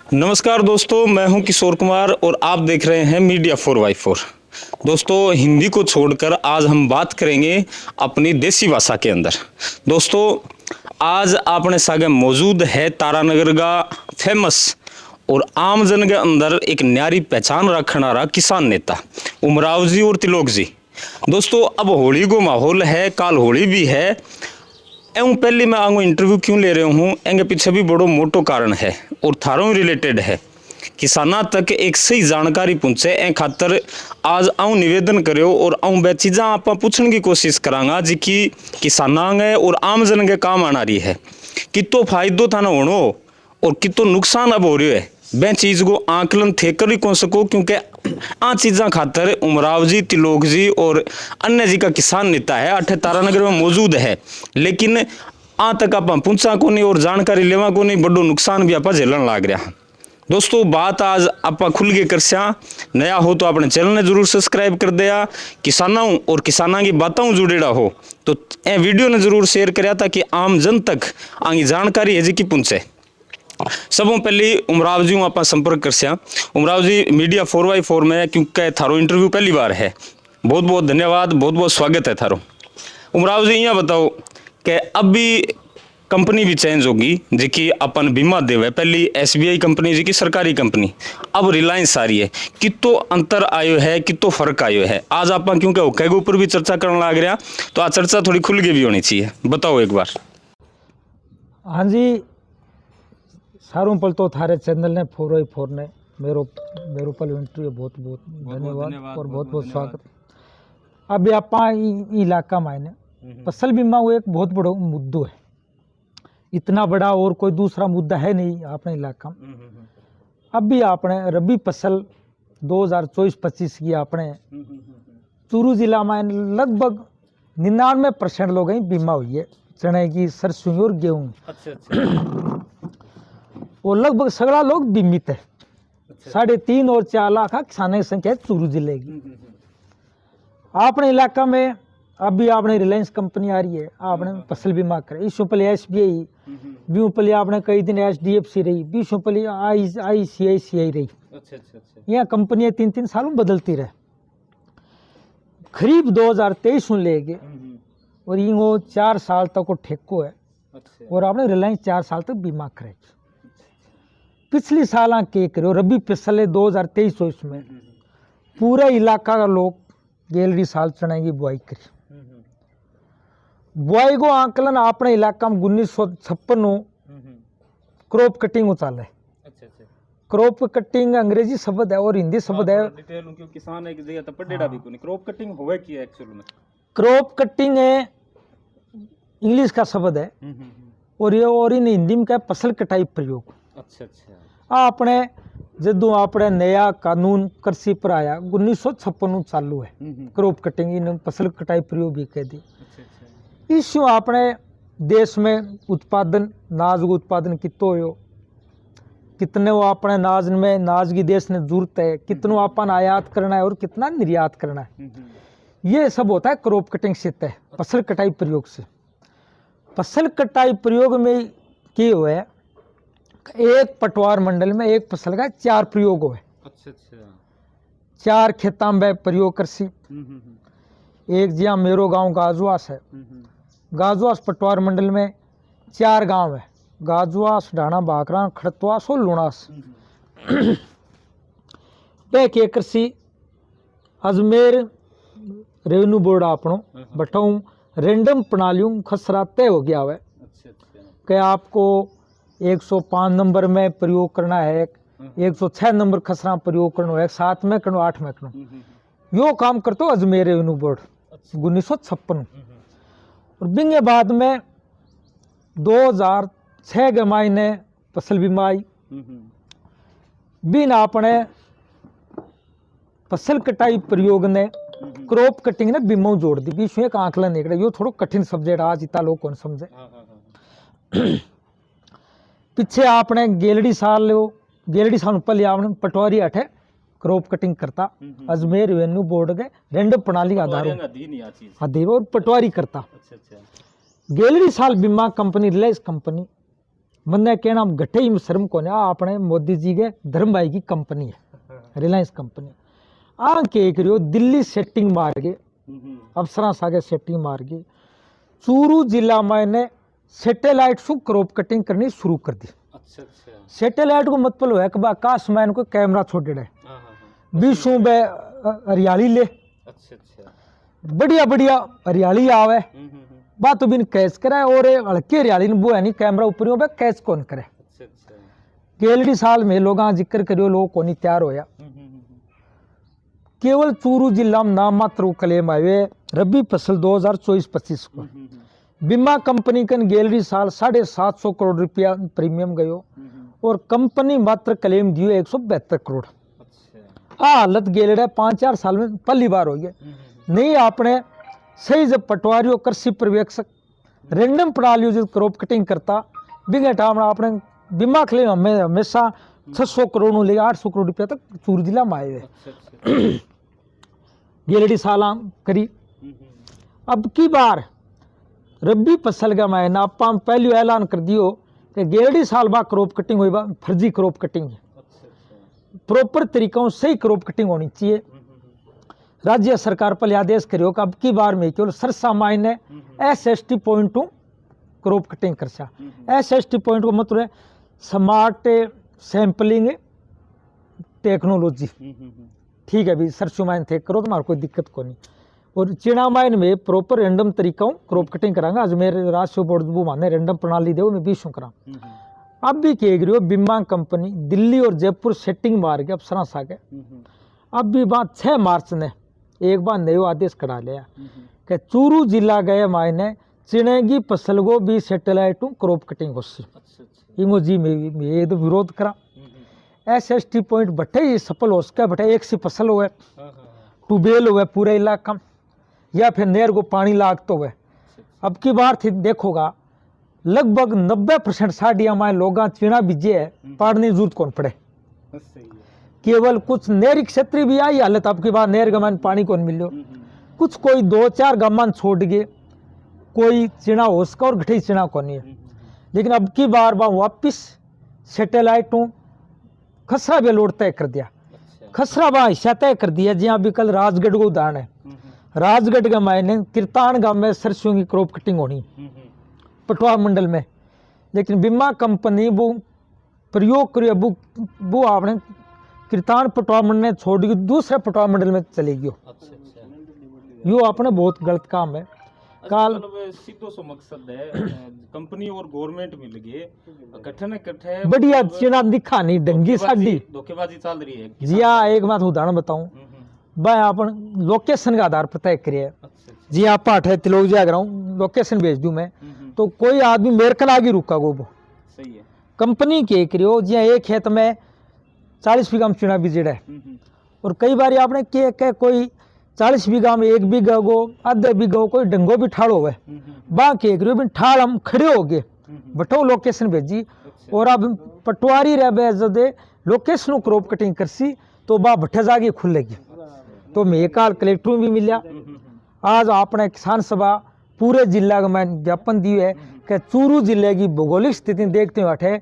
नमस्कार दोस्तों, मैं हूं किशोर कुमार और आप देख रहे हैं मीडिया 4x4। दोस्तों, हिंदी को छोड़कर आज हम बात करेंगे अपनी देसी भाषा के अंदर। दोस्तों, आज आपने सागे मौजूद है तारानगर का फेमस और आम जन के अंदर एक न्यारी पहचान रखना रहा किसान नेता उमराव जी और तिलोक जी। दोस्तों, अब होली को माहौल है, काल होली भी है। एवं पहले मैं आऊँ इंटरव्यू क्यों ले रहा हूँ, एंगे पीछे भी बड़ो मोटो कारण है और थारों रिलेटेड है। किसाना तक एक सही जानकारी पहुंचे ए खातर आज आऊँ निवेदन करो और आऊँ वह चीज़ा आप पूछने की कोशिश करांगा जी की किसाना गए और आम जन के काम आना रही है। कितो फायदो थाना होनो और कितो नुकसान अब हो रही है, वह चीज़ को आकलन थे कर ही कौन सको, क्योंकि आ चीज़ा खातर उमराव जी, तिलोक जी और अन्य जी का किसान नेता है अठे तारानगर में मौजूद है, लेकिन आ तक आप पहुंचा को नहीं और जानकारी लेवा को नहीं, बड़ो नुकसान भी आप झेलन लाग रहा। दोस्तों, बात आज आप खुल के कर सया। नया हो तो अपने चैनल ने जरूर सब्सक्राइब कर दिया। किसानों और किसाना की बातों जुड़ेड़ा हो तो ए वीडियो ने जरूर शेयर कराया ताकि आम जन तक आगे जानकारी है जी की पहुंचे। सबों पहले उमराव जी आप संपर्क कर सया। उमराव जी, मीडिया 4x4 में क्योंकि थारो इंटरव्यू पहली बार है, बहुत बहुत धन्यवाद, बहुत बहुत स्वागत है थारो। उमराव जी, यहाँ बताओ कि अब भी कंपनी भी चेंज होगी जी की अपन बीमा देवे, पहली SBI कंपनी जी की सरकारी कंपनी, अब रिलायंस आ रही है। कितो अंतर आयो है, कितो फर्क आयो है, आज आप क्योंकि ओके के ऊपर भी चर्चा करने लग रहा तो आ चर्चा थोड़ी खुल के भी होनी चाहिए, बताओ एक बार। हाँ जी, सारों पल तो थारे चैनल ने 4x4 ने मेरो पल इंटरव्यू बहुत बहुत धन्यवाद और बहुत बहुत स्वागत। अभी आप इलाका में फसल बीमा वो एक बहुत बड़ा मुद्दो है, इतना बड़ा और कोई दूसरा मुद्दा है नहीं अपने इलाका में। अभी आपने रबी फसल 2024-25 की आपने चूरू जिला में लगभग 99% लोगों की बीमा हुई है, चने की, सरसों और गेहूं। अच्छा। और लगभग सगड़ा लोग बीमित है। 3.5 और 4 लाख किसानों की संख्या है चूरू जिले की। अपने इलाका में अभी आपने रिलायंस कंपनी आ रही है, आपने फसल बीमा करे। इस पहले SBI, बीस पहले आपने कई दिन HDFC रही, 20 पहले ICICI रही। यह कंपनियां 3-3 सालों बदलती रहे। खरीफ 2023 में लेके और ये 4 साल तक को ठेको है और आपने रिलायंस 4 साल तक बीमा करे। पिछली साल के करो रबी फसल 2023-24 में पूरा इलाका का लोग गैलरी साल चने की बुआई करी। बुआई को आंकलन अपने इलाका में 1956 क्रॉप कटिंग चाले। क्रॉप कटिंग अंग्रेजी शब्द है और हिंदी शब्द है। किसान एक जगह तो पढ़ेड़ा भी कोनी, क्रॉप कटिंग होवे की है एक्चुअल में? क्रॉप कटिंग है इंग्लिश का शब्द है और ये और इन हिंदी में क्या फसल कटाई प्रयोग। अच्छा। आपने जदों आपने नया कानून कृषि पर आया 1956 चालू है क्रॉप कटिंग, इन फसल कटाई प्रयोग भी कह दी। इस आपने देश में उत्पादन, नाज का उत्पादन कितो हो, कितने वो अपने नाज में, नाज की देश ने जरूरत है, कितनों अपन आयात करना है और कितना निर्यात करना है, ये सब होता है क्रॉप कटिंग से तय फसल कटाई प्रयोग से। फसल कटाई प्रयोग में क्या हुआ है, एक पटवार मंडल में एक फसल का 4 प्रयोग हुए। अच्छा। 4 खेतों में प्रयोग कृषि। एक जिया मेरो गांव गाजुआस है, गाजुआस पटवार मंडल में 4 गांव है, गाजुआस, ढाणा, बाकरा, खड़तवास और लुणास। के कृषि अजमेर रेवेन्यू बोर्ड आपनो बटाऊ रेंडम प्रणालियों खसरा तय हो गया है कि आपको 105 नंबर में प्रयोग करना है, 106 नंबर खसरा प्रयोग करना है, 7 में करना, 8 में करना। यो काम करते हो अजमेर रेवेन्यू बोर्ड 1956। और बिंगे बाद में 2006 के महीने फसल बीमा आई। बिन आपने फसल कटाई प्रयोग ने क्रॉप कटिंग ने बीमा जोड़ दी। बीच में एक आंकलन निकले, यो थोड़ा कठिन सब्जेक्ट आज इतना लोग कौन समझे। पीछे आपने गेलड़ी साल पहले आपने पटवारी अठे क्रॉप कटिंग करता, अजमेर रेवेन्यू बोर्ड के रेंडम प्रणाली के आधार और पटवारी करता। गेलड़ी साल बीमा कंपनी, रिलायंस कंपनी मन्ने कहना घटे ही शर्म को ने अपने मोदी जी के धर्म भाई की कंपनी है रिलायंस कंपनी आ के करियो दिल्ली सेटिंग मार के अफसर सागे सेटिंग मार के चूरू जिला में सैटेलाइट से क्रॉप कटिंग करनी शुरू कर दी। अच्छा अच्छा सैटेलाइट को मतलब है कि आकाश में इनको कैमरा छोड़ दे बीसों बे हरियाली ले अच्छा अच्छा बढ़िया बढ़िया हरियाली आवे बात तो बिन कैच करे और हल्की हरियाली वो है नहीं कैमरा ऊपर पे कैच कौन करे। अच्छा अच्छा गेलड़ी साल में लोग जिक्र करियो लोग को नहीं तैयार होया केवल चूरू जिला में नाम मात्र क्लेम आए रबी फसल 2024-25 को बीमा कंपनी कन गैलरी साल 750 करोड़ रुपया प्रीमियम गयो और कंपनी मात्र क्लेम दियो 172 करोड़। आ हालत गैलरी 5-4 साल में पहली बार हुई है। नहीं आपने सही जब पटवारी और कृषि पर्यवेक्षक रैंडम प्रणाली जो क्रॉप कटिंग करता बिगे टाइम आपने बीमा क्लेम हमेशा 600 करोड़ ले 800 करोड़ रुपया तक चूरू जिला में आए हुए गैलरी साल करी। अब की बार रबी फसल का महीना आप पहले ऐलान कर दियो कि गैलरी साल बाद क्रॉप कटिंग हुई फर्जी क्रॉप कटिंग है प्रॉपर तरीकों से ही क्रॉप कटिंग होनी चाहिए। राज्य सरकार पर आदेश करियो कि अब की बार में केवल सरसा मायने SST point two crop cutting कर सा। SST पॉइंट को मतलब है स्मार्ट सैंपलिंग टेक्नोलॉजी ठीक है भी सरसों माइन थे करो तुम्हारा कोई दिक्कत को नहीं और चिड़ा माइन में प्रॉपर रैंडम तरीकों क्रॉप कटिंग करांगा अजमेर राष्ट्रीय बोर्ड वो माने रैंडम प्रणाली दे मैं 20 करा। अब भी कह रही हो बीमा कंपनी दिल्ली और जयपुर सेटिंग मार के अफसर सागे अब भी बात 6 मार्च ने एक बार नयो आदेश करा लिया कि चूरू जिला गए मायने चिड़ेगी फसल को भी सैटेलाइट क्रॉप कटिंग हो सी इंगो जी में ये तो विरोध करा। SST पॉइंट बटे ही सफल हो सके बटे एक सी फसल हुए ट्यूबवेल हुए पूरे इलाका में या फिर नहर को पानी लागतो हुए। अब की बार थी देखोगा लगभग 90% साड़िया माए लोग चीना बीजे है पाड़ने जरूरत कौन पड़े केवल कुछ नहरी क्षेत्र भी आई हालत आपकी बात नहर गमान पानी कौन मिलो कुछ कोई 2-4 गमान छोड़ गए कोई चिना हो सका और घटे चिना कौन है। लेकिन अब की बार वापिस सैटेलाइटों खसरा भी लोड तय कर दिया खसरा बा हिस्सा तय कर दिया जी अभी कल राजगढ़ को उदाहरण है राजगढ़ का मायने किरतान गांव में सरसों की क्रॉप कटिंग होनी पटवा मंडल में लेकिन बीमा कंपनी वो प्रयोग करिए वो आपने किरतान पटवा मंडल ने छोड़ दी दूसरे पटवा मंडल में चले गयो। यो अपने बहुत गलत काम है काल सीधो सो मकसद है कंपनी और गवर्नमेंट मिल गए इकट्ठे बढ़िया चिना दिखा नहीं डंगी साडी धोखेबाजी चल रही है जी हाँ एक बात उदाहरण बताऊं भाई अपन लोकेशन के आधार पर तय करिए जी आप पाठ है तिलोक जी अगर लोकेशन भेज दूं मैं तो कोई आदमी मेरे कल आगे रुका वो सही है कंपनी के करियो जी एक खेत में 40 बीघा में चुना बीजड़ है और कई बार आपने के कोई 40 बीघा में 1 बीघा गो आधे बीघा कोई डंगो भी ठाड़ो हुए बाकी करियो भी ठाड़ हम खड़े हो गए बटो लोकेशन भेजी और अब पटवारी रह जदे लोकेशन क्रॉप कटिंग करसी तो बा भट्टे जागे खुलेगी तो मैं काल कलेक्टर भी मिला आज आपने किसान सभा पूरे जिला का मैं ज्ञापन दिए है कि चूरू जिले की भौगोलिक स्थिति देखते हुए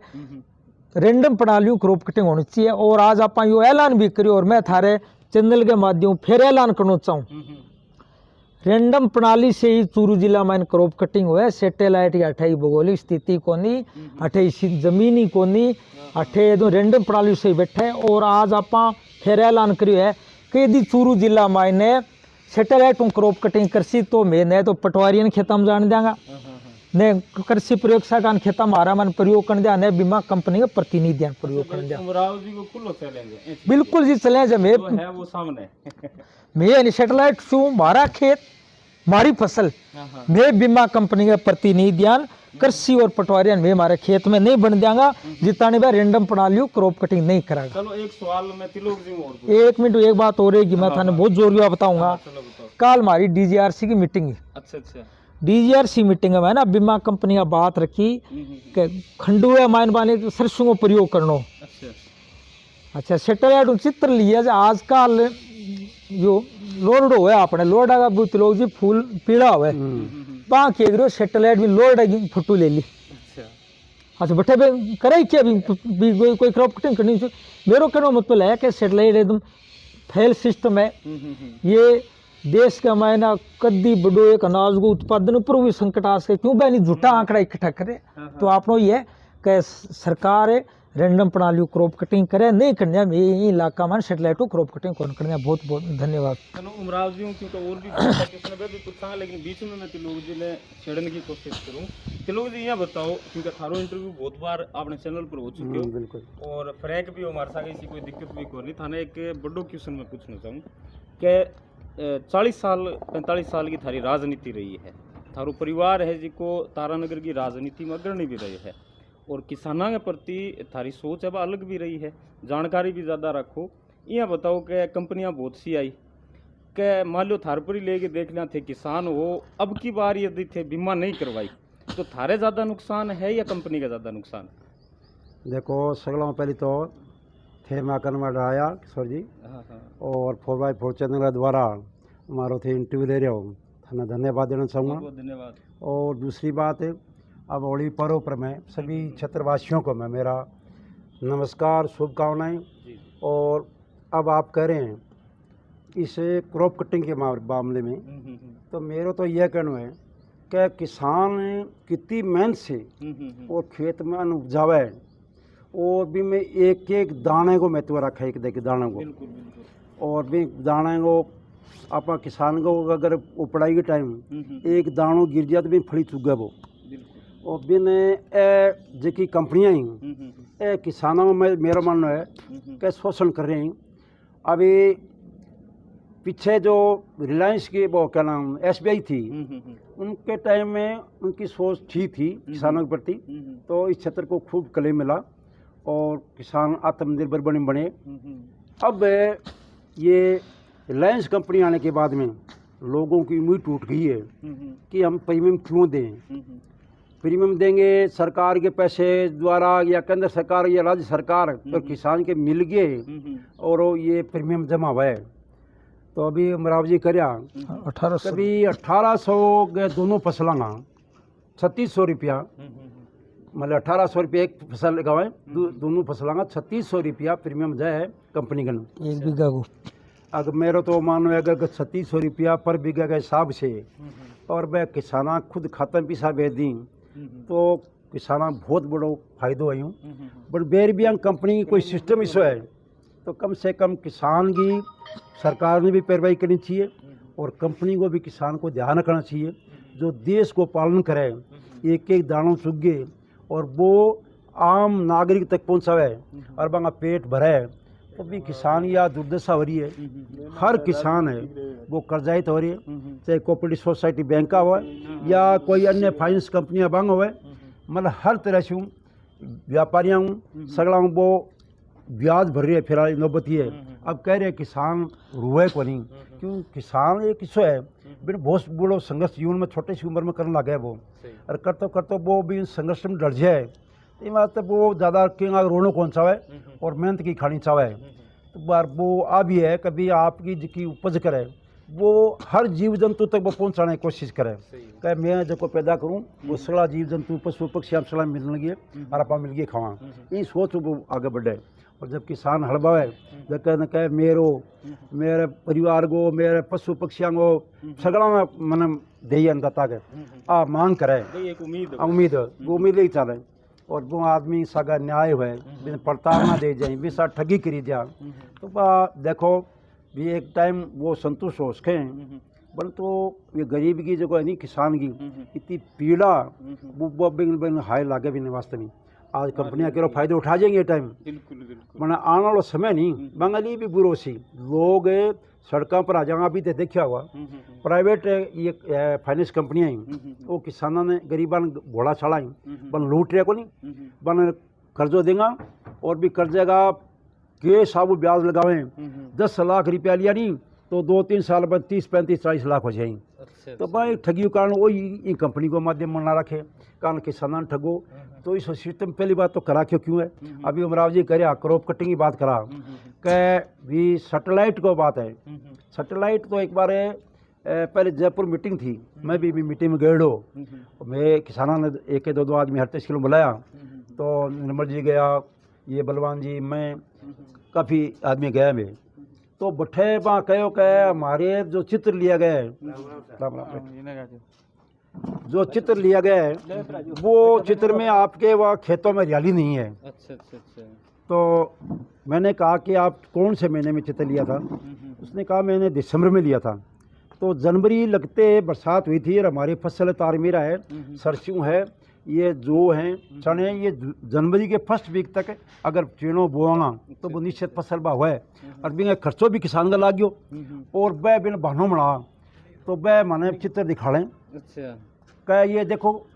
रैंडम प्रणालियों क्रॉप कटिंग होनी चाहिए और आज आप यो ऐलान भी करियो और मैं थारे चैनल के माध्यम फिर ऐलान करना चाहूँ रैंडम प्रणाली से ही चूरू जिला में क्रॉप कटिंग हुए सैटेलाइट की अठाई भौगोलिक स्थिति को नहीं अठाई जमीनी को नहीं अठे रैंडम प्रणाली से बैठे और आज आप फिर ऐलान करियो है कि यदि चूरू जिला में सैटेलाइट क्रॉप कटिंग करसी तो मैं न तो पटवारियन खेता में जान देंगा ने कृषि प्रयोगशाला का खेता मारा मन प्रयोग कर दिया ने बीमा कंपनी के प्रतिनिधियां प्रयोग कर दिया जी को खुलो चलेंगे बिल्कुल जी चले जब है वो सामने मैं सैटेलाइट शू मारा खेत मारी फसल मैं बीमा कंपनी के प्रतिनिधियां कृषि और पटवारियन में हमारे खेत में नहीं बन जाएगा जिताने बार रैंडम प्रणालियों क्रॉप कटिंग नहीं कराएगा। चलो एक सवाल में तिलोक जी और एक मिनट एक बात हो रही मैं थाने बहुत जोर बताऊंगा कल हमारी DGRC की मीटिंग है। अच्छा DGRC मीटिंग में ना बीमा कंपनी का बात रखी कि खंडुए माइन बाने सरसों को प्रयोग करनो अच्छा सैटेलाइट चित्र लिया आजकल जो लोड हुए आपने लोड आगा बुत लोग जी फूल पीड़ा हुए बाकी सैटेलाइट में लोड फुटू ले ली अच्छा बटे बे करे क्या भी कोई क्रॉप कटिंग करनी चाहिए। मेरा कहना मतलब है कि सेटेलाइट एकदम फैल सिस्टम है। ये देश का मायना कदी बड़ो एक अनाज को उत्पादन पर भी संकट आ सके, क्यों बैनी झूठा आंकड़ा इकट्ठा करे। तो आप ये कि सरकार रैंडम प्रणाली क्रॉप कटिंग करे, नहीं करने में ये इलाका में सेटेलाइट क्रॉप कटिंग कौन करने। बहुत बहुत धन्यवाद। चलो उमराव जी क्योंकि और भी किस्म भी पूछा, लेकिन बीच में मैं तिलोक जी ने छेड़ने की कोशिश करूं। तिलोक जी यहाँ बताओ, क्योंकि थारो इंटरव्यू बहुत बार आपने चैनल पर हो चुके हो, बिल्कुल, और फ्रैंक भी हो हमारे साथ, ऐसी कोई दिक्कत भी कोई नहीं। थाने एक बड़ो क्वेश्चन मैं पूछना चाहूँ कि 40 साल 45 साल की थारी राजनीति रही है, थारो परिवार है जिको तारानगर की राजनीति में अग्रणी भी रहे है, और किसानों के प्रति थारी सोच अब अलग भी रही है, जानकारी भी ज़्यादा रखो। यह बताओ कि कंपनियां बहुत सी आई कि मान लो थार पर ही लेके देख लें थे किसान हो, अब की बार यदि थे बीमा नहीं करवाई तो थारे ज़्यादा नुकसान है या कंपनी का ज़्यादा नुकसान? देखो सगलों पहले तो थे माकन में डराया किशोर जी, और 4x4 चैनल द्वारा हमारो थे इंटरव्यू ले रहे हो, थाना धन्यवाद देना चाहूँगा। धन्यवाद। और दूसरी बात है, अब होली पर्व पर मैं सभी क्षेत्रवासियों को मैं मेरा नमस्कार, शुभकामनाएं। और अब आप कह रहे हैं इस क्रॉप कटिंग के मामले में, तो मेरा तो यह कहना है कि किसान कितनी मेहनत से और खेत में अन्न उपजावे, और भी मैं एक एक दाने को महत्व रखा है, एक देख दाने को, और भी दाने को आप किसान को अगर उपड़ाई के टाइम एक दानों गिर जाए तो भी फली चुग वो, और बिन जी कंपनियाँ ही किसानों में मेरा मानना है कि शोषण कर रहे हैं। अभी पीछे जो रिलायंस की वो क्या नाम SBI थी, उनके टाइम में उनकी सोच ठीक थी किसानों के प्रति, तो इस क्षेत्र को खूब कले मिला और किसान आत्मनिर्भर बने। अब ये रिलायंस कंपनी आने के बाद में लोगों की उम्मीद टूट गई है कि हम प्रीमियम क्यों दें। प्रीमियम देंगे सरकार के पैसे द्वारा या केंद्र सरकार या राज्य सरकार, तो किसान के मिल गए और ये प्रीमियम जमा हुआ है। तो अभी अमराव जी कर्या 1800 कभी 1800 के दोनों फसलांगा 3600 रुपया, मतलब 1800 रुपये एक फसल लगावे, दोनों फसलांगा 3600 रुपया प्रीमियम जाए कंपनी का एक बीघा को। अगर मेरा तो मानो अगर 3600 रुपया पर बीघा के हिसाब से, और वह किसाना खुद खाता में पैसा भेज दी, तो किसाना बहुत बड़ो फायदो है। बट बेर भी कंपनी की कोई सिस्टम इशू है, तो कम से कम किसान की सरकार ने भी पैरवाई करनी चाहिए, और कंपनी को भी किसान को ध्यान रखना चाहिए, जो देश को पालन करे, एक एक दानों चुगे और वो आम नागरिक तक पहुँचावे और वहाँ पेट भरे। तो भी किसान या दुर्दशा हो रही है, हर किसान है वो कर्जाइत हो रही है, चाहे कोऑपरेटिव सोसाइटी बैंक का हो या कोई अन्य फाइनेंस कंपनियां बांग हो, मतलब हर तरह से व्यापारियों सगड़ा वो ब्याज भर रही है। फिर नौबत ये अब कह रहे हैं किसान रुए को नहीं, क्यों किसान एक किस्सो है बिन बहुत बड़ो संघर्ष जीवन में छोटे सी उम्र में करने लगे वो, और करते वो भी संघर्ष में डर जाए, तो बात वो ज़्यादा रोनो कौन चाहे और मेहनत की खानी चाहे। तो बार वो आ भी है कभी आपकी जिकी उपज करे वो हर जीव जंतु तक वो पहुँचाने की कोशिश करे, कहे मैं जो पैदा करूँ वो सड़ा जीव जंतु पशु पक्षी आप सड़ा मिल लगे और आप मिल गए खावा, ये सोच वो आगे बढ़े। और जब किसान हड़बावे जब कहे मेरे परिवार को मेरे पशु पक्षियों को सगड़ा में मन दे अंदता के आ मांग करे, उम्मीद ही चले, और वो आदमी सगा न्याय हुए बिन प्रताड़ना दे जाए भी सा ठगी करी जा, तो देखो भी एक टाइम वो संतुष्ट हो सके। परंतु ये गरीब की जो है नहीं किसान की इतनी पीड़ा वो बिन हाय लागे भी नहीं वास्तव में। आज कंपनियां केरो फायदे उठा जाएंगे टाइम, मैंने आने वाला समय नहीं बंगाली भी बुरो सी लोग सड़कों पर आ जाएंगे। अभी तो देखा हुआ प्राइवेट ये फाइनेंस कंपनियां वो किसानों ने गरीबा ने घोड़ा चढ़ाई बन लूट रहे को नहीं बन कर्जो देगा, और भी कर्जे का के साबु ब्याज लगावे 10 लाख रुपया लिया नहीं तो 2-3 साल बाद 30-35-40 लाख हो जाएंगे। तो भाई ठगी के कारण वही कंपनी को माध्यम ना रखे कारण किसाना ठगो, तो इस सिस्टम पहली बात तो करा क्यों है। अभी अमराव जी करे क्रॉप कटिंग की बात करा कि भी सैटेलाइट को बात है। सैटेलाइट तो एक बार पहले जयपुर मीटिंग थी, मैं भी मीटिंग में गए हो, मैं किसानों ने 1-2 आदमी हर किलो बुलाया, तो निर्मल जी गया, ये बलवान जी, मैं काफ़ी आदमी गया मैं। तो बैठे वहाँ कहो कहे हमारे जो चित्र लिया गया है, जो चित्र लिया गया है वो चित्र में आपके वहाँ खेतों में हरियाली नहीं है। अच्छा अच्छा अच्छा। तो मैंने कहा कि आप कौन से महीने में चित्र लिया था? उसने कहा मैंने दिसंबर में लिया था। तो जनवरी लगते बरसात हुई थी और हमारी फसल तारमीरा है, सरसों है, ये जो हैं चने, ये जनवरी के फर्स्ट वीक तक अगर चीणों बोआंगा तो वो निश्चित फसल बा हुआ है। और बिना खर्चों भी किसान का लाग गयो और वह बिन बहानों बना तो वह माने चित्र दिखाड़ें। अच्छा। कह ये देखो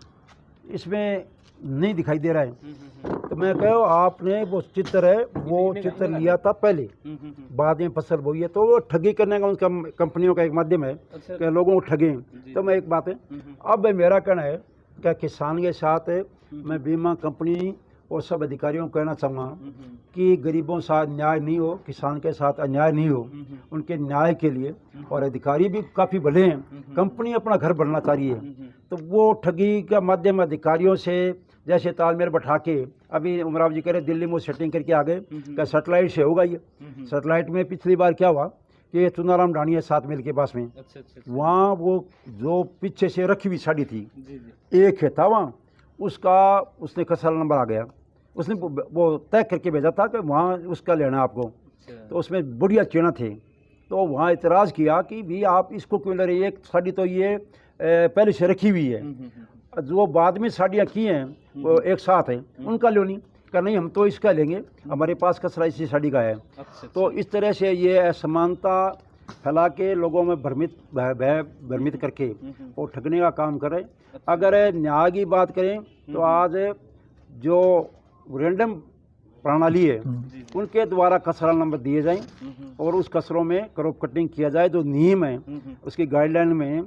इसमें नहीं दिखाई दे रहा है। तो मैं कहो आपने वो चित्र है वो चित्र लिया था पहले, बाद में फसल बोई है, तो वो ठगी करने का उनका कंपनियों का एक माध्यम है कि लोगों को ठगें। तो मैं एक बात है, अब मेरा कहना है कि किसान के साथ मैं बीमा कंपनी और सब अधिकारियों को कहना चाहूँगा कि गरीबों के साथ न्याय नहीं हो, किसान के साथ अन्याय नहीं हो। उनके न्याय के लिए और अधिकारी भी काफ़ी भले हैं, कंपनी अपना घर बनना चाह रही है, तो वो ठगी का माध्यम अधिकारियों से जैसे तालमेल बैठा के, अभी उमराव जी कह रहे दिल्ली में सेटिंग करके आ गए, क्या सेटेलाइट से होगा ये? सेटेलाइट में पिछली बार क्या हुआ कि चुनाराम ढाणिया 7 मील के पास में, वहाँ वो जो पीछे से रखी हुई साड़ी थी, एक खेत था वहाँ, उसका उसने खसरा नंबर आ गया, उसने वो तय करके भेजा था कि वहाँ उसका लेना है आपको। तो उसमें बढ़िया चीना थे, तो वहाँ इतराज़ किया कि भी आप इसको क्यों ले रहे हैं, एक साड़ी तो ये पहले से रखी हुई है, जो बाद में साड़ियाँ की हैं वो एक साथ हैं, उनका लो नहीं का नहीं, हम तो इसका लेंगे, हमारे पास कसरा इसी साड़ी का है। तो इस तरह से ये असमानता फैला के लोगों में भ्रमित करके और ठगने का काम करें। अगर न्याय की बात करें तो आज जो रैंडम प्रणाली है उनके द्वारा कसरा नंबर दिए जाएं और उस कसरों में क्रॉप कटिंग किया जाए, जो नियम है उसकी गाइडलाइन में,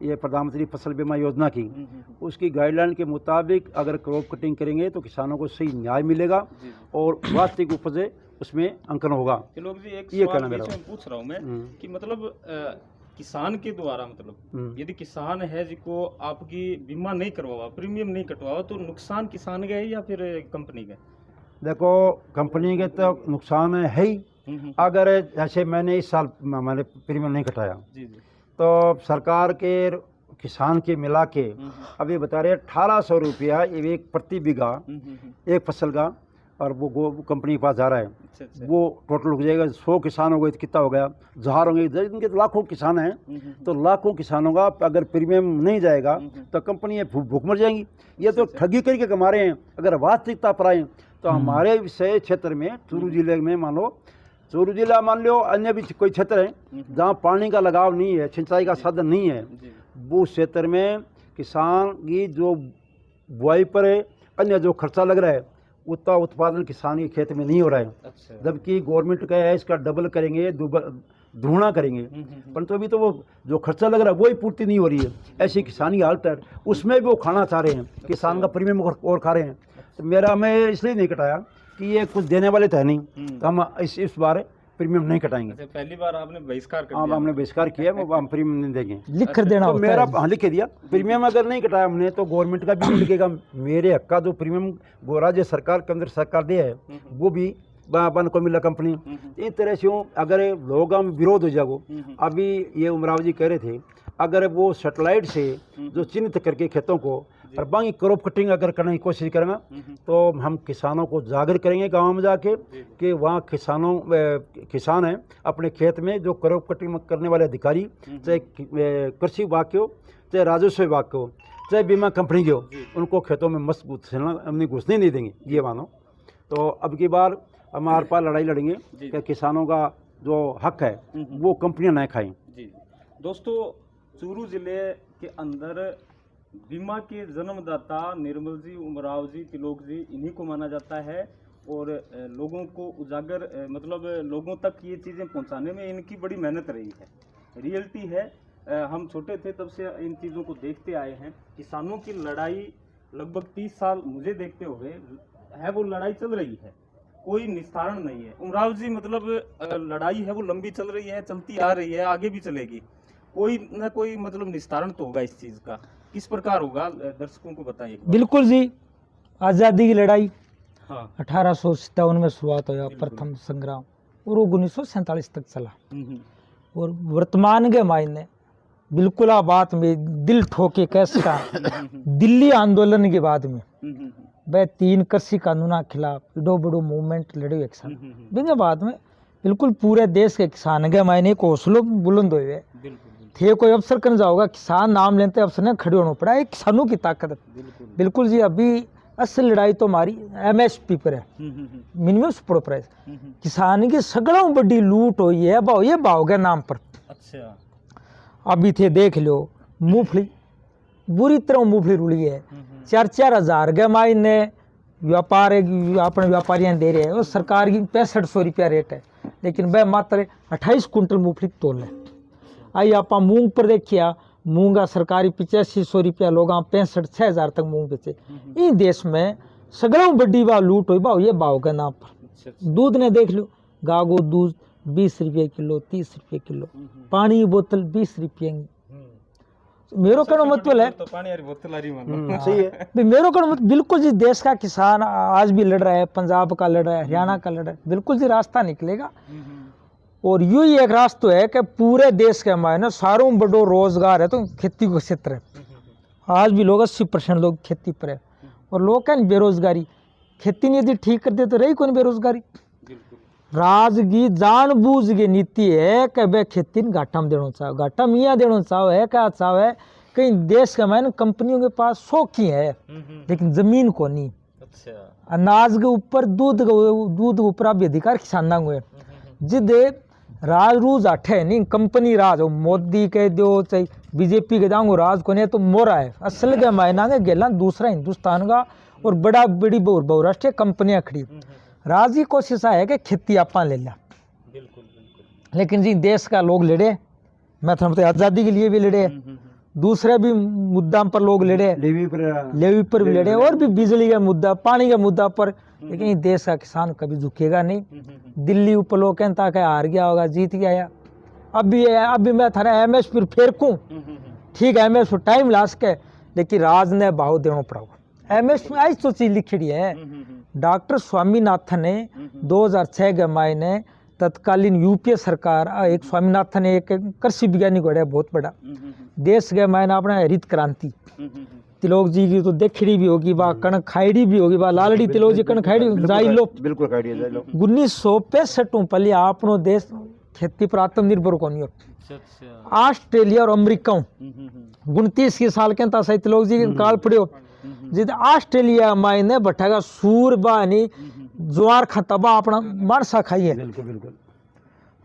ये प्रधानमंत्री फसल बीमा योजना की उसकी गाइडलाइन के मुताबिक अगर क्रॉप कटिंग करेंगे तो किसानों को सही न्याय मिलेगा और वास्तविक उपज उसमें अंकन होगा। लोग जी एक ये सवाल कहना मेरा बीच में पूछ रहा हूँ मैं कि मतलब किसान के द्वारा मतलब यदि किसान है जिसको आपकी बीमा नहीं करवावा, प्रीमियम नहीं कटवावा, तो नुकसान किसान का है या फिर कंपनी का? देखो कंपनी के तो नुकसान है ही, अगर जैसे मैंने इस साल मैंने प्रीमियम नहीं कटाया तो सरकार के किसान के मिला के अभी बता रहे 1800 रुपया एक प्रति बीघा एक फसल का, और वो कंपनी के पास जा रहा है। वो टोटल हो जाएगा 100 किसान हो गए तो कितना हो गया, 1000 होंगे, इनके तो लाखों किसान हैं, तो लाखों किसानों का अगर प्रीमियम नहीं जाएगा तो कंपनी भूख मर जाएंगी। ये तो ठगी करके कमा रहे हैं। अगर वास्तविकता पर आए तो हमारे से क्षेत्र में चूरू जिले में मान लो, चूरू जिला मान लो, अन्य भी कोई क्षेत्र है जहाँ पानी का लगाव नहीं है, सिंचाई का साधन नहीं है, वो क्षेत्र में किसान की जो बुआई पर है, अन्य जो खर्चा लग रहा है उतना उत्पादन किसान के खेत में नहीं हो रहा है। जबकि गवर्नमेंट का है इसका डबल करेंगे, दुगुना करेंगे, परंतु अभी तो वो जो खर्चा लग रहा है वही पूर्ति नहीं हो रही है। ऐसी किसानी हालत है, उसमें भी वो खाना चाह रहे हैं, किसान का प्रीमियम और खा रहे हैं। तो मेरा मैं इसलिए नहीं कटाया कि ये कुछ देने वाले तो है नहीं, तो हम इस बार प्रीमियम नहीं कटाएंगे। पहली बार आपने बहिष्कार कर दिया? हाँ, हमने बहिष्कार किया, वो हम प्रीमियम नहीं देंगे, लिख कर देना तो होता मेरा है। हाँ लिख के दिया। प्रीमियम अगर नहीं कटाया हमने तो गवर्नमेंट का भी लिखेगा, मेरे हक का जो प्रीमियम राज्य सरकार केंद्र सरकार दे है वो भी बन को मिला कंपनी। इस तरह से अगर लोग हम विरोध हो जाओ, अभी ये उमराव जी कह रहे थे अगर वो सेटेलाइट से जो चिन्हित करके खेतों को और बाकी क्रॉप कटिंग अगर करने की कोशिश करेंगे तो हम किसानों को जागरूक करेंगे गांव में जाके कि वहाँ किसान हैं अपने खेत में जो क्रॉप कटिंग करने वाले अधिकारी, चाहे कृषि विभाग के हो, चाहे राजस्व विभाग के हो, चाहे बीमा कंपनी के हो, उनको खेतों में मस्त घुसने नहीं देंगे ये मानो। तो अब की बार हमारे पास लड़ाई लड़ेंगे कि किसानों का जो हक है वो कंपनियां न खाएं। जी दोस्तों, चूरू जिले के अंदर बीमा के जन्मदाता निर्मल जी, उमराव जी, तिलोक जी, इन्हीं को माना जाता है और लोगों को उजागर मतलब लोगों तक ये चीज़ें पहुंचाने में इनकी बड़ी मेहनत रही है। रियलिटी है, हम छोटे थे तब से इन चीज़ों को देखते आए हैं। किसानों की लड़ाई लगभग 30 साल मुझे देखते हुए है, वो लड़ाई चल रही है, कोई निस्तारण नहीं है। उमराव जी मतलब लड़ाई है वो लंबी चल रही है, चलती आ रही है, आगे भी चलेगी, कोई ना कोई मतलब निस्तारण तो होगा इस चीज़ का। किस प्रकार होगा, दर्शकों को बताइए। बिल्कुल जी, आज़ादी की लड़ाई हाँ 1857 में शुरुआत हुआ प्रथम संग्राम और वो 1947 तक चला। और वर्तमान के मायने बिल्कुल आ बात में दिल ठोके कह सका दिल्ली आंदोलन के बाद में वह 3 कृषि कानूनों के खिलाफ बड़ो बड़ो मूवमेंट लड़े एक साल बिंगे बाद में बिल्कुल पूरे देश के किसान के मायने एक हौसलो बुलंद हुए थे। कोई अफसर करने जाओगा किसान नाम लेते अफसर ने खड़े होना पड़ा, एक किसानों की ताकत है। बिल्कुल जी, अभी असल लड़ाई तो हमारी एमएसपी पर है, मिनिमम सपोर्ट प्राइस। किसान की सगड़ा बड़ी लूट हुई है भाव, ये भाव के नाम पर। अच्छा अभी थे देख लो मूंगफली बुरी तरह मूंगफली रुली है, 4-4 हजार के मायने व्यापार अपने व्यापारियां दे रहे हैं और सरकार की 6500 रुपया रेट है, लेकिन वह मात्र 28 कुंटल मूंगफली तोल है। आई आप मूंग पर देखिए, मूंगा सरकारी 8500 रुपया, लोग 65-6000 तक मूंग बेचे। इन देश में सगड़ा बड़ी बात लूट हुई भाव, ये भाव के नाम पर। दूध ने देख लो, गागो दूध 20 रुपये किलो, 30 रुपये किलो, पानी की बोतल 20 रुपये। मेरो कहना मतलब है तो पानी वाली बोतल आ रही सही है। मेरो कहना मतलब बिल्कुल जी, देश का किसान आज भी लड़ रहा है, पंजाब का लड़ रहा है, हरियाणा का लड़ रहा है, बिल्कुल जी रास्ता निकलेगा। और यूं ही एक रास्ता है कि पूरे देश के मायने सारों बड़ो रोजगार है तो खेती का क्षेत्र है। आज भी लोग 80% लोग खेती पर है और लोग क्या बेरोजगारी, खेती नहीं यदि ठीक कर दे तो रही कौन बेरोजगारी। राज की जानबूझ की नीति है कि भाई खेती घाटा में देना चाहो, घाटा में यहाँ देना चाहो है क्या चाहो है। कहीं देश के मायने कंपनियों के पास शौकी है लेकिन जमीन को नहीं। अच्छा अनाज के ऊपर दूध के ऊपर भी अधिकार किसान हुए जिद राज रूज आठे नहीं, कंपनी राज हो, मोदी कह दो चाहे बीजेपी के जाऊंगो राज को नहीं तो मोरा है। असल के मायना के गेला दूसरा हिंदुस्तान का और बड़ी बहुराष्ट्रीय कंपनियां खड़ी। राज की कोशिश है कि खेती आपा ले लिया, लेकिन जी देश का लोग लड़े, मैं तो आज़ादी के लिए भी लड़े, दूसरे भी मुद्दा पर लोग लड़े, लेवी पर भी लड़े और भी बिजली का मुद्दा, पानी का मुद्दा पर, लेकिन ये देश का किसान कभी झुकेगा नहीं। दिल्ली ऊपर लोग कहता कि हार गया होगा, जीत गया या अभी मैं थारा एमएसपी फेरकूं, ठीक है एमएसपी टाइम लास्ट के, लेकिन राज ने भाव देना पड़ेगा। एमएसपी आज तो चीज लिखी है। डॉक्टर स्वामीनाथन ने 2006 के मायने तत्कालीन यूपीए सरकार, एक स्वामीनाथन ने एक कृषि वैज्ञानिक हो बहुत बड़ा देश के मायने अपना हरित क्रांति, तिलोक जी की तो देखड़ी भी होगी, बा कण खाईडी भी होगी, बा लालड़ी तिलोक जी कण खाईडी जाइलो बिल्कुल खाईडी जाइलो। 1965 पहले आपनो देश खेती पर आत्मनिर्भर को नहीं हो। ऑस्ट्रेलिया और अमेरिका 29 के साल के सही तिलोक जी के काल पड़ियो जिद ऑस्ट्रेलिया मायने बठागा सूर बानी ज्वार खतबा अपना मानसा खाइए। बिल्कुल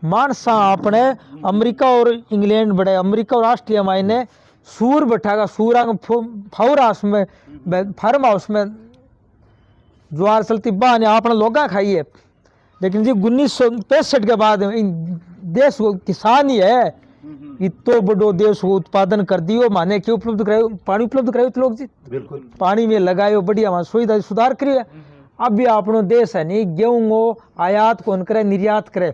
मानसा अपने अमेरिका और इंग्लैंड बड़े, अमेरिका और ऑस्ट्रेलिया मायने सूर बैठागा, सूरा फाउर हाउस में फार्म हाउस में ज्वार चलती बहाने अपना लोगा खाइए। लेकिन जी 1965 के बाद देश को किसान ही है, इतो बड़ो देश को उत्पादन कर दियो, माने क्यों उपलब्ध करायो, पानी उपलब्ध करायो तो लोग जी बिल्कुल पानी में लगायो, बढ़िया वहाँ सुविधा सुधार करिए। अब भी अपनो देश है नहीं, गेहूं को आयात कौन करे निर्यात करे,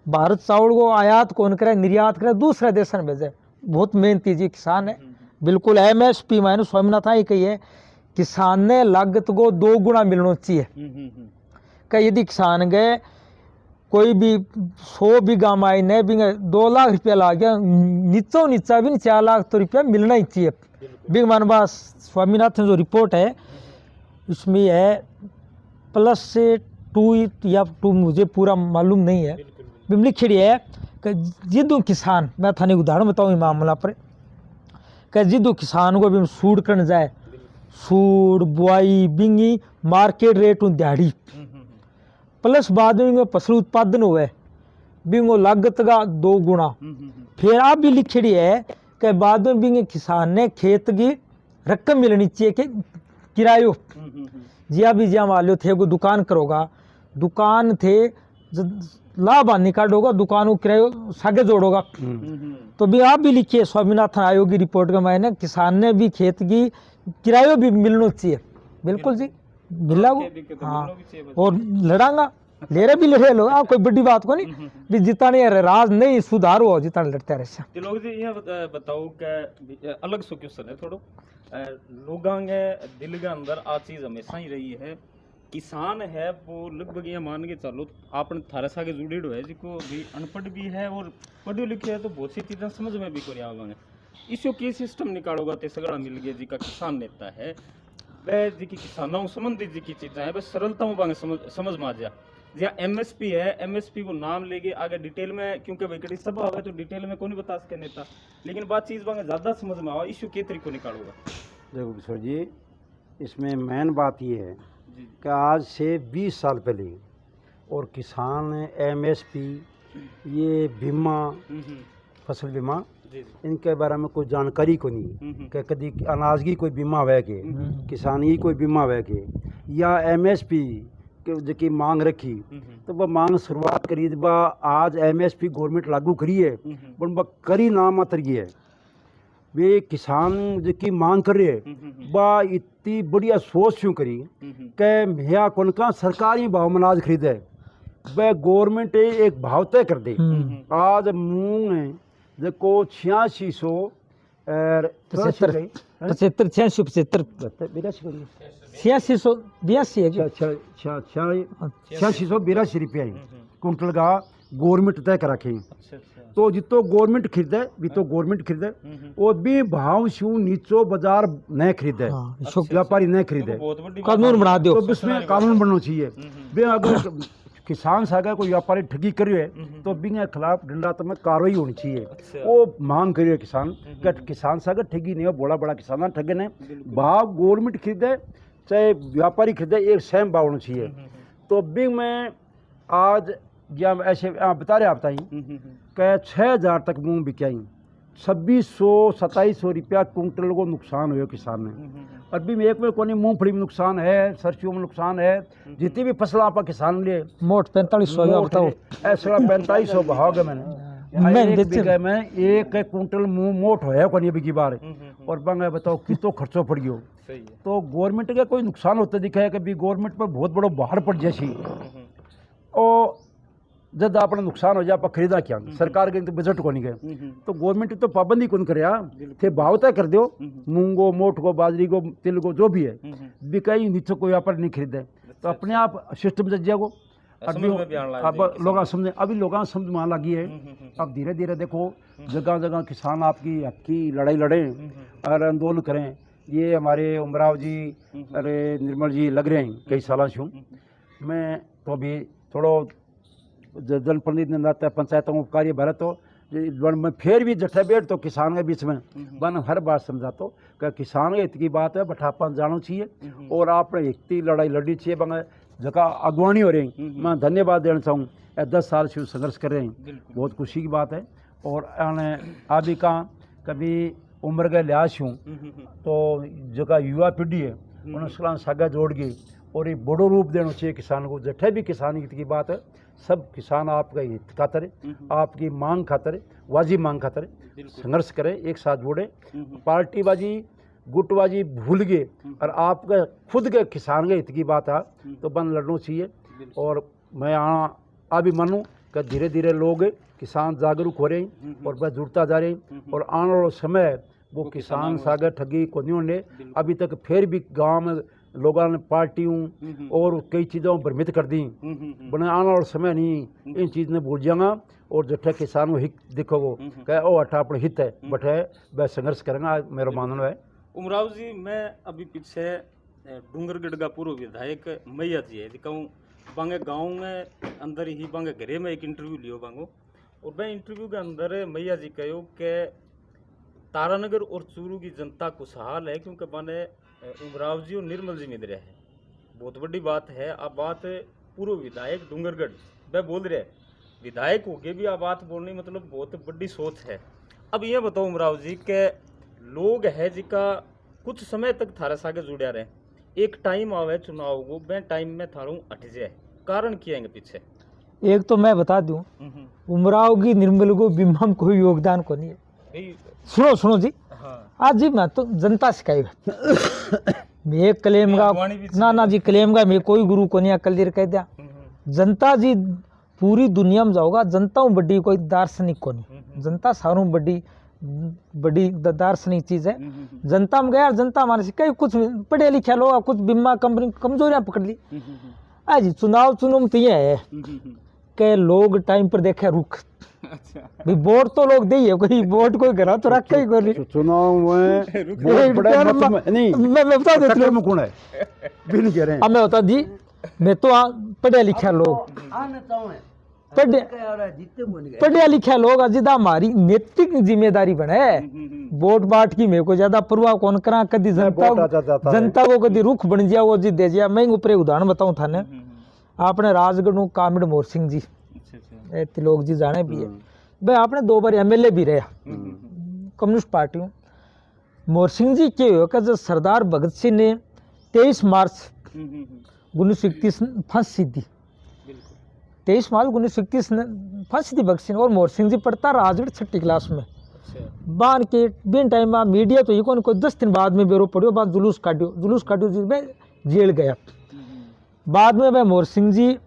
भारत चावल को आयात कौन करे निर्यात करे, दूसरे देश में भेजे। बहुत मेहनती जी किसान है। बिल्कुल एमएसपी मायने स्वामीनाथन ही कही है, किसान ने लागत को 2 गुना मिलना चाहिए। कि यदि किसान गए कोई भी 100 बीघा मायने भी 2 लाख रुपया ला गया, नीचा भी 4 लाख तो रुपया मिलना ही चाहिए। बिग मान बात स्वामीनाथन जो रिपोर्ट है इसमें है +2 या 2 मुझे पूरा मालूम नहीं है, लिखी है कि जिदू किसान, मैं थाने उदाहरण बताऊँ मामला पर, कि जिदू किसान को भी सूड करने जाए, सूड बुआई बिंगी मार्केट रेट दिहाड़ी प्लस बाद में फसल उत्पादन हुए बिंगो लागत का 2 गुना। फिर आप भी लिखी है कि बाद में बिंगे किसान ने खेत की रकम मिलनी चाहिए कि किरायो जिया भी जिया मान लो थे को दुकान करोगा, दुकान थे लाभ निकालोगा, दुकान को किरायो सागे जोड़ोगा। तो भी आप भी लिखिए स्वामीनाथन आयोग की रिपोर्ट के मायने किसान ने भी खेत की किरायो भी मिलना चाहिए। बिल्कुल जी मिला वो, हाँ और लड़ांगा ले रहे भी लड़े लो कोई बड़ी बात को नहीं भी जिताने राज नहीं सुधार हो जिताने लड़ते रहे तिलोक जी ये बताओ कि अलग सो क्वेश्चन है थोड़ो लोगों के दिल के अंदर आ चीज हमेशा ही रही है किसान है वो लगभग ये मान के चलो आपने थारे सागे जुड़ेड़ो है जिको भी अनपढ़ भी है और पढ़े लिखे है तो बहुत सी चीजें समझ में भी कोई आवांगे इसको के सिस्टम निकालोगा ते सगड़ा मिल गया जी का किसान नेता है वह जी की किसानों संबंधित जी की चीजें है बस सरलता में समझ में आ जाए जहाँ एमएसपी है एमएसपी वो नाम लेके आगे डिटेल में क्योंकि वही सभा हो तो डिटेल में कौन बता सके नेता लेकिन बात चीज बांगे ज्यादा समझ में आओ इश्यू के तरीको निकालोगा देखो किशोर जी, इसमें मेन बात ये है कि आज से 20 साल पहले और किसान एमएसपी ये बीमा फसल बीमा इनके बारे में कोई जानकारी को नहीं कि कभी अनाज की कोई बीमा वह के किसान की कोई बीमा वह के या एमएसपी की मांग रखी तो वह मांग शुरुआत करी जब आज एमएसपी गवर्नमेंट लागू करी है पर वह करी ना मात्र ये है वे किसान की मांग कर रहे है वह इतनी बढ़िया सोच क्यों करी कि मैं कौन का सरकारी भाव में अनाज खरीदे वह गवर्नमेंट एक भाव तय कर दे। आज मूंग है देखो 8600 पचहत्तर 86 8682 रुपया कुंटल का गवर्नमेंट तय कर रखे। तो जितो गवर्नमेंट खरीदे भी तो गवर्नमेंट खरीदे और भी भाव शू नीचो बाजार न खरीदे व्यापारी न खरीदे कानून बना दो तो इसमें कानून बनना चाहिए। वे अगर किसान सागा कोई व्यापारी ठगी करियो है तो बिना खिलाफ दंडात्मक कार्रवाई होनी चाहिए। वो मांग करियो किसान कि किसान सागा ठगी नहीं हो बड़ा बड़ा किसान ठगे ने भाव गवर्नमेंट खरीदे चाहे व्यापारी खरीदे एक सेम भाव होना चाहिए। तो बिंग में आज या ऐसे बता रहे आप कि 6000 तक मूंग बिकाई 2600-2700 रुपया कुंटल को नुकसान हुआ किसान ने। अभी में एक में कोई मूंगफली में नुकसान है सरसों में नुकसान है जितनी भी फसल आप किसान लिए मोट 4500 बताओ ऐसा 4500 भाव गए मैंने में एक कुंटल मोट होया कोनी अभी की बार और बंगा बताओ कितो खर्चो पड़ गयो। तो गवर्नमेंट का कोई नुकसान होता दिखा है कि गवर्नमेंट पर बहुत बड़ो बाहर पड़ जैसी और जब अपना नुकसान हो जाए आप खरीदा क्या सरकार के तो बजट को नहीं गए तो गवर्नमेंट तो पाबंदी कौन करे थे भाव तय कर दो मूंगो मोट को बाजरी को तिल को जो भी है बिकाई नीचे कोई व्यापार नहीं खरीदे तो अपने आप सिस्टम जज जाएगो। अब लोग समझे अभी लोग समझ में लगी है। अब धीरे धीरे देखो जगह जगह किसान आपकी हक की लड़ाई लड़े और आंदोलन करें। ये हमारे उमराव जी अरे निर्मल जी लग रहे हैं कई सालों से। मैं तो अभी थोड़ा जनप्रतिनिधि पंचायतों को कार्य भरे तो मैं फिर भी जठे बैठ तो किसान के बीच में बन हर बात समझाता कि किसान के हित की बात है बट आप जानो चाहिए और आपने इतनी लड़ाई लड़ी चाहिए बंगा जगह अगवानी हो रही। मैं धन्यवाद देना चाहूँ 10 साल से संघर्ष कर रहे हैं बहुत खुशी की बात है। और आप भी कहाँ कभी उम्र के लिहाज हूँ तो जगह युवा पीढ़ी है उन्हें सागा जोड़ गई और एक बड़ो रूप देना चाहिए किसान को। जठे भी किसान हित की बात है सब किसान आपका हित खातर आपकी मांग खातर वाजिब मांग खातर संघर्ष करें एक साथ जोड़े पार्टीबाजी गुटबाजी भूल गए और आपका खुद के किसान के हित की बात है तो बन लड़ना चाहिए। और मैं आ भी मानूँ कि धीरे धीरे लोग किसान जागरूक हो रहे हैं और वह जुड़ता जा रहे हैं और आने वाला समय वो किसान सागर ठगी को नहीं होने। अभी तक फिर भी गाँव में लोगों ने पार्टियों और कई चीज़ों भ्रमित कर दी बने आने वाला समय नहीं इन चीज़ ने भूल जाऊंगा और जठे किसान हित देखो वो कहे ओ अठा अपने हित है बट है वह संघर्ष करेंगे मेरा मानना है। उमराव जी मैं अभी पीछे डूंगरगढ़ का पूर्व विधायक मैया जी है कहूँ बांगे गाँव में अंदर ही बांगे घरे में एक इंटरव्यू लियो बांगो और वह इंटरव्यू के अंदर मैया जी कहो कि तारानगर और चूरू की जनता खुशहाल है क्योंकि माने उमराव जी और निर्मल जी मिल रहे हैं बहुत बड़ी बात है। अब बात पूर्व विधायक डूंगरगढ़ वह बोल रहे विधायक हो के भी आप बात बोलनी मतलब बहुत बड़ी सोच है। अब ये बताओ उमराव जी के लोग है जिका कुछ समय तक थारे सागे जुड़े रहे एक टाइम आवे चुनाव को वह टाइम में थारू हट जाए कारण क्या है पीछे। एक तो मैं बता दूं उमराव की निर्मल को बीमा में कोई योगदान को नहीं है। सुनो जी आज जी मैं तो जनता सिखाएगा मैं क्लेम का ना जी क्लेम का मैं कोई गुरु को नहीं कल कह दिया जनता जी पूरी दुनिया में जाओगा, जनता में बड़ी कोई दार्शनिक को नहीं, जनता सारों में बड़ी बड़ी दार्शनिक चीज है। जनता में गया, जनता हमारे से कई कुछ पढ़े लिखे लोग, कुछ बीमा कंपनी कमजोरियां पकड़ ली। आज चुनाव में तो ये है कि लोग टाइम पर देखे रुख, भाई वोट तो लोग दे, कोई वोट कोई करा तो रख ही कोई चुनाव में वोट बड़ा मत नहीं, मैं बता देता हूं, कौन है भी नहीं कह रहे हैं। मैं बता दी, मैं तो पढ़े लिखे लोग, पढ़े लिखे लोग अजिदा हमारी नैतिक जिम्मेदारी बने। वोट बाट की मेरे को ज्यादा परवाह कौन करा, कभी जनता को कभी रुख बन जाए वो जी दे जाए। मैं ऊपर उदाहरण बताऊं थाने, आपने राजगढ़ कामिड़ मोर सिंह जी लोग जी जाने भी है भाई, आपने 2 बार एमएलए भी रहा कम्युनिस्ट पार्टी में। मोर सिंह जी क्या हुआ कि जब सरदार भगत सिंह ने 23 मार्च 1931 फांसी दी, 23 मार्च 1931 ने फांसी दी भगत सिंह, और मोर सिंह जी पढ़ता राजगढ़ 6ठी क्लास में। बान के बिन टाइम में मीडिया तो ये कोई 10 दिन बाद में बेरो पड़ियो, बाद जुलूस काटियो जी में जेल गया। बाद में वह मोर सिंह जी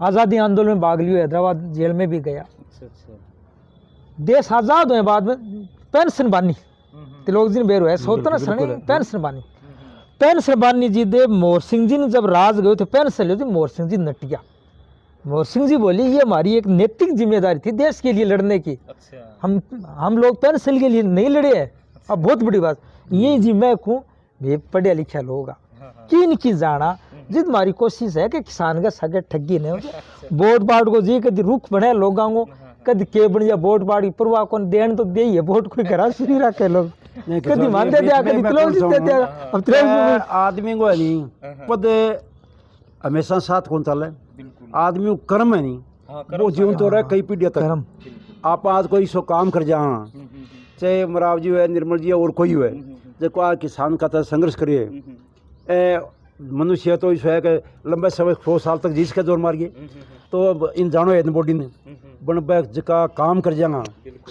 आज़ादी आंदोलन में भाग लियो, हैदराबाद जेल में भी गया। देश आज़ाद हुए बाद में पेंशन बानी तिलोक जी ने बेर हुआ सोतना सनी पेंशन बानी, पेंशन बानी जी दे मोर सिंह जी ने जब राज गए थे पेंशन ली थी, मोर सिंह जी नटिया। मोर सिंह जी बोली ये हमारी एक नैतिक जिम्मेदारी थी देश के लिए लड़ने की। हम लोग पेंशन के लिए नहीं लड़े हैं। अब बहुत बड़ी बात ये जी, मैं कहूँ ये पढ़े लिखे लोग किन की जाना, जिद हमारी कोशिश है कि किसान का सगे ठगी नहीं हो। वोट बाट को जी कभी रुख बने लोगों को, कभी के बन जाए वोट बाट की परवाह कौन देन तो दे ही, वोट कोई करा शुरू रखे लोग, कभी मान दे दिया कभी तिलोक जी दे दिया। अब तिलोक आदमी को है नहीं पद हमेशा साथ कौन चल है, आदमी को कर्म है नहीं, वो जीवन तो रहे कई पीढ़ियां तक। आप आज कोई सो काम कर जा, चाहे मराव जी है, निर्मल जी है, और कोई है जो आज किसान का संघर्ष करिए। मनुष्य तो इस है कि लंबे समय 100 साल तक जीस के जोर मारिए, तो इन जानो है बॉडी ने बन बैग जका काम कर जाएगा,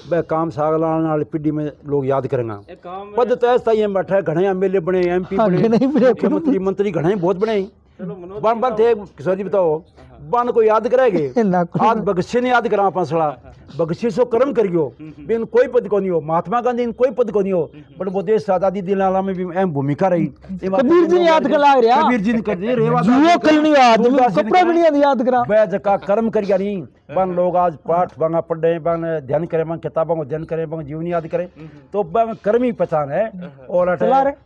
वह काम सागलाने वाली पीढ़ी में लोग याद करेंगे। पद तो ऐसा ही बैठा है, घने एमएलए बने, एमपी बने, मंत्री घने बहुत बने, बन बन थे किशोर जी बताओ बन को याद करेंगे। आज भगत सिंह ने याद करा पांसड़ा, भगत सिंह सो कर्म करियो, बिन कोई पद को नहीं हो, महात्मा गांधी इन कोई पद को नहीं हो, बट वो देश आजादी दिलाने में भी अहम भूमिका रही। कबीर जी याद करा रहा, कबीर जी ने कर दिए रे जुओ कलनी आदमी कपड़ा भी नहीं याद करा, वह जका कर्म करिया नहीं। बन लोग आज पाठ बांगा पढ़े, बन ध्यान करे, बन किताबों को ध्यान करे, बन जीवन याद करे, तो बन कर्म ही पहचान है। और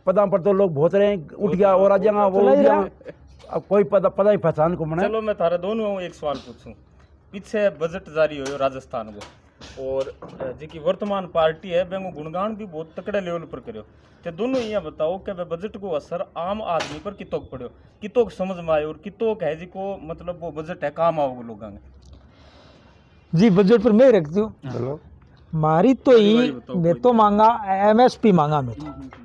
पदा पर तो लोग बहुत रहे, उठ गया और आ जाएगा वो, अब कोई पता ही पहचान को मना। चलो मैं तारा दोनों एक सवाल पूछूं, पीछे बजट जारी हो राजस्थान को, और जी वर्तमान पार्टी है बेंगो गुणगान भी बहुत तकड़े लेवल पर करो, तो दोनों ये बताओ कि बजट को असर आम आदमी पर कितोक पड़ो, कितोक समझ में आए, और कितोक है जी को मतलब वो बजट है काम आओगे लोगों जी। बजट पर मैं रखती हूँ मारी तो ही, मैं तो मांगा MSP मांगा, मैं तो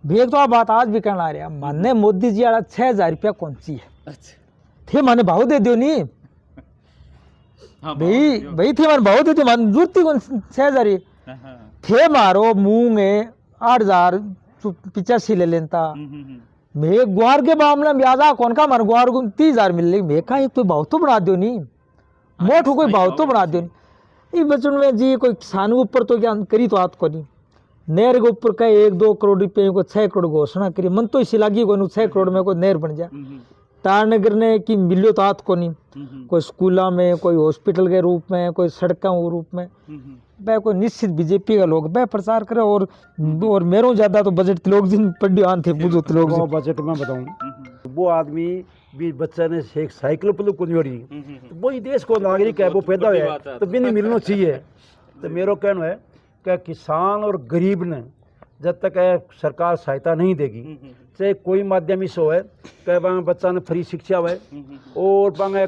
भेद तो बात आज भी कहना आ रहा, माने मोदी जी वाला 6,000 रुपया कौन सी है थे, माने भाव दे दो नहीं भाई थे माने भाव दे दो, मान जरूरत कौन 6,000 थे, मारो मूंग है 8,085 ले लेता। मैं ग्वार के मामले में ज्यादा कौन का मार ग्वार को 30,000 मिल रही, मैं कहा कोई भाव तो बना दो नहीं, मोट कोई भाव तो बना दो नहीं। इस बचन में जी कोई किसान के ऊपर तो क्या करी तो हाथ को नहीं, नहर के ऊपर कहीं 1-2 करोड़ रुपये को 6 करोड़ घोषणा करी, मन तो इसी लगी को 6 करोड़ में कोई नहर बन जाए। तारनगर ने कि मिलो तो हाथ को नहीं, कोई स्कूलों में, कोई हॉस्पिटल के रूप में, कोई सड़कों के रूप में, वह कोई निश्चित बीजेपी का लोग वह प्रचार करे। और मेरों ज्यादा तो बजट लोग जिन पढ़ियान थे बुझो लोग बजट में बताऊं, वो आदमी भी बच्चा ने एक साइकिल पर को नहीं, तो वही देश को नागरिक है, वो पैदा हुआ तो भी नहीं मिलना चाहिए। तो मेरा कहना है कि किसान और गरीब ने जब तक सरकार सहायता नहीं देगी, चाहे कोई माध्यम इस हो है कि वहाँ बच्चा ने फ्री शिक्षा हुआ और वहाँ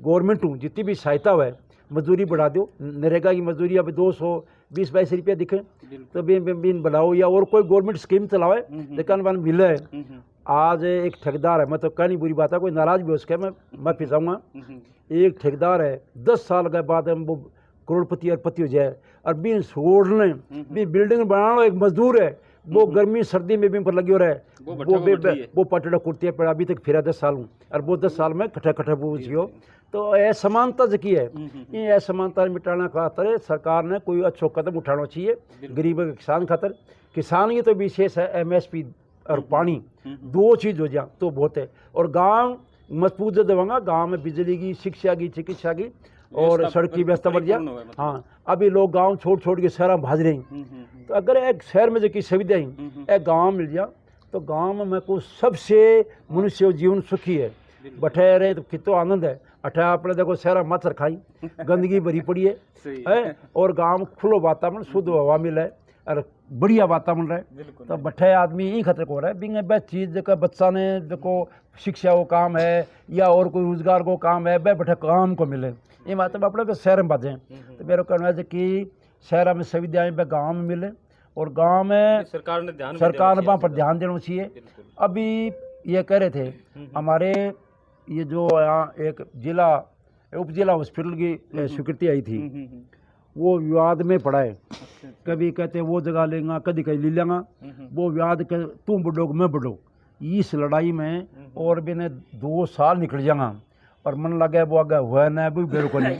गवर्नमेंट हूँ जितनी भी सहायता हुआ, मजदूरी बढ़ा दो, नरेगा की मजदूरी अब 220-22 रुपया दिखे तो बिन बढ़ाओ, या और कोई गवर्नमेंट स्कीम चलावे लेकिन वन मिले। आज एक ठेकेदार है, मैं तो कहनी बुरी बात है, कोई नाराज भी हो उसके मैं माफी चाहूँगा, एक ठेकेदार है 10 साल के बाद हम वो करोड़पति अरबपति हो जाए, और बिन छोड़ने बिन बिल्डिंग बनाना एक मजदूर है, वो गर्मी सर्दी में भी पर लगी हो रहा है, वो पटड़ा कुर्ती पर अभी तक फिरा 10 साल हूँ और वो 10 साल में कट्ठा कट्ठा पूछियो। तो असमानता जो की है, ये असमानता मिटाना खातर सरकार ने कोई अच्छो कदम उठाना चाहिए गरीब किसान खातर। किसान की तो विशेष है MSP और पानी, 2 चीज़ हो जाए तो बहुत है। और गांव मजबूत देवांगा, गांव में बिजली की, शिक्षा की, चिकित्सा की और सड़क की व्यवस्था बढ़ जाए। हाँ, अभी लोग गांव छोड़ छोड़ के शहर में भाज रहे हैं। तो अगर एक शहर में जो की सुविधा है एक गाँव मिल जाए तो गांव में को सबसे मनुष्य जीवन सुखी है। बैठे रहे तो कितना आनंद है। अठा अपने देखो शहर में मच्छर खाई, गंदगी भरी पड़ी है और गांव खुलो वातावरण, शुद्ध हवा मिले और बढ़िया वातावरण रहे। तो बैठे आदमी यही खतरे को रहा है बिंग बे चीज़ का बच्चा ने देखो शिक्षा को काम है या और कोई रोजगार को काम है, बे बैठे काम को मिले। ये मतलब अपने शहर में बाजें। तो मेरा कहना है कि शहर में सुविधाएं बे गाँव में मिले और गाँव में सरकार ने वहाँ पर ध्यान देना चाहिए। अभी ये कह रहे थे हमारे ये जो यहाँ एक जिला उप जिला हॉस्पिटल की स्वीकृति आई थी, वो विवाद में पड़ा है। कभी कहते वो जगह लेंगा, कभी कहीं ले लेंगा, वो विवाद कर तुम बढ़ो मैं बढ़ो इस लड़ाई में और मैंने 2 साल निकल जाऊंगा और मन लगे वो आगे हुआ ना भी बेरो को नहीं